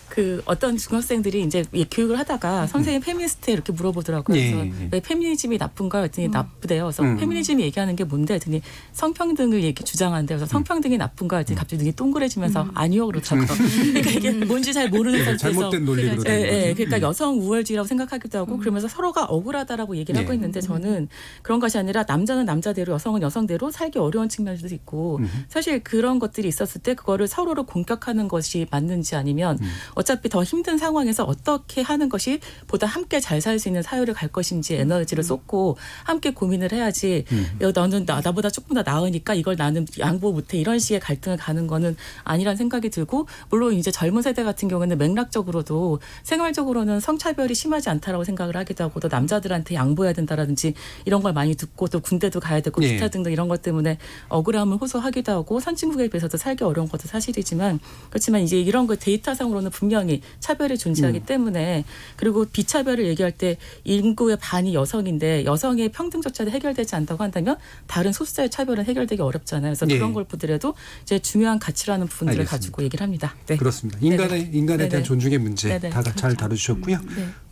그 어떤 중학생들이 이제 교육을 하다가 선생님 페미니스트에 이렇게 물어보더라고요. 그래서 왜 페미니즘이 나쁜가요? 했더니 나쁘대요. 그래서 페미니즘이 얘기하는 게 뭔데? 했더니 성평등을 얘기 주장한대요. 그래서 성평등이 나쁜가? 했더니 갑자기 눈이 동그래지면서 아니요 그렇다고. 그러니까 이게 뭔지 잘 모르는 상태에서 잘못된 논리로 된 거죠. 그러니까 여성 우월주의라고 생각하기도 하고 그러면서 서로가 억울하다라고 얘기를 하고 있는데 저는 그런 것이 아니라 남자는 남자대로 여성은 여성대로 살기 어려운 측면도 있고 사실 그런 것들이 있었을 때 그거를 서로를 공격하는 것이 맞는지 아니면 어차피 더 힘든 상황에서 어떻게 하는 것이 보다 함께 잘 살 수 있는 사회를 갈 것인지 에너지를 쏟고 함께 고민을 해야지 너는 나보다 조금 더 나으니까 이걸 나는 양보 못해 이런 식의 갈등을 가는 거는 아니란 생각이 들고 물론 이제 젊은 세대 같은 경우는 맥락적으로도 생활적으로는 성차별이 심하지 않다라고 생각을 하기도 하고 또 남자들한테 양보해야 된다라든지 이런 걸 많이 듣고 또 군대도 가야 되고 기타 등등 이런 것 때문에 억울함을 호소하기도 하고 선진국에 비해서도 살기 하기 어려운 것도 사실이지만 그렇지만 이제 이런 거 데이터상으로는 분명히 차별이 존재하기 때문에 그리고 비차별을 얘기할 때 인구의 반이 여성인데 여성의 평등 적자도 해결되지 않다고 한다면 다른 소수자의 차별은 해결되기 어렵잖아요. 그래서 그런 걸 보더라도 이제 중요한 가치라는 부분들을 알겠습니다. 가지고 얘기를 합니다. 네. 그렇습니다. 인간에 대한 존중의 문제 다 잘 다루셨고요.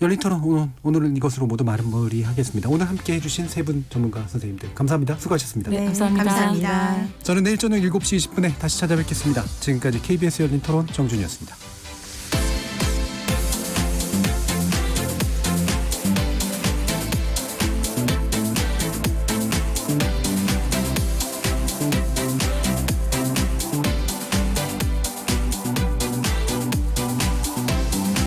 열린 토론 오늘은 이것으로 모두 마무리하겠습니다. 오늘 함께 해주신 세 분 전문가 선생님들 감사합니다. 수고하셨습니다. 네, 감사합니다. 저는 내일 저녁 7시 20분에 다시 찾아뵙겠습니다. 지금까지 KBS 열린 토론 정준이었습니다.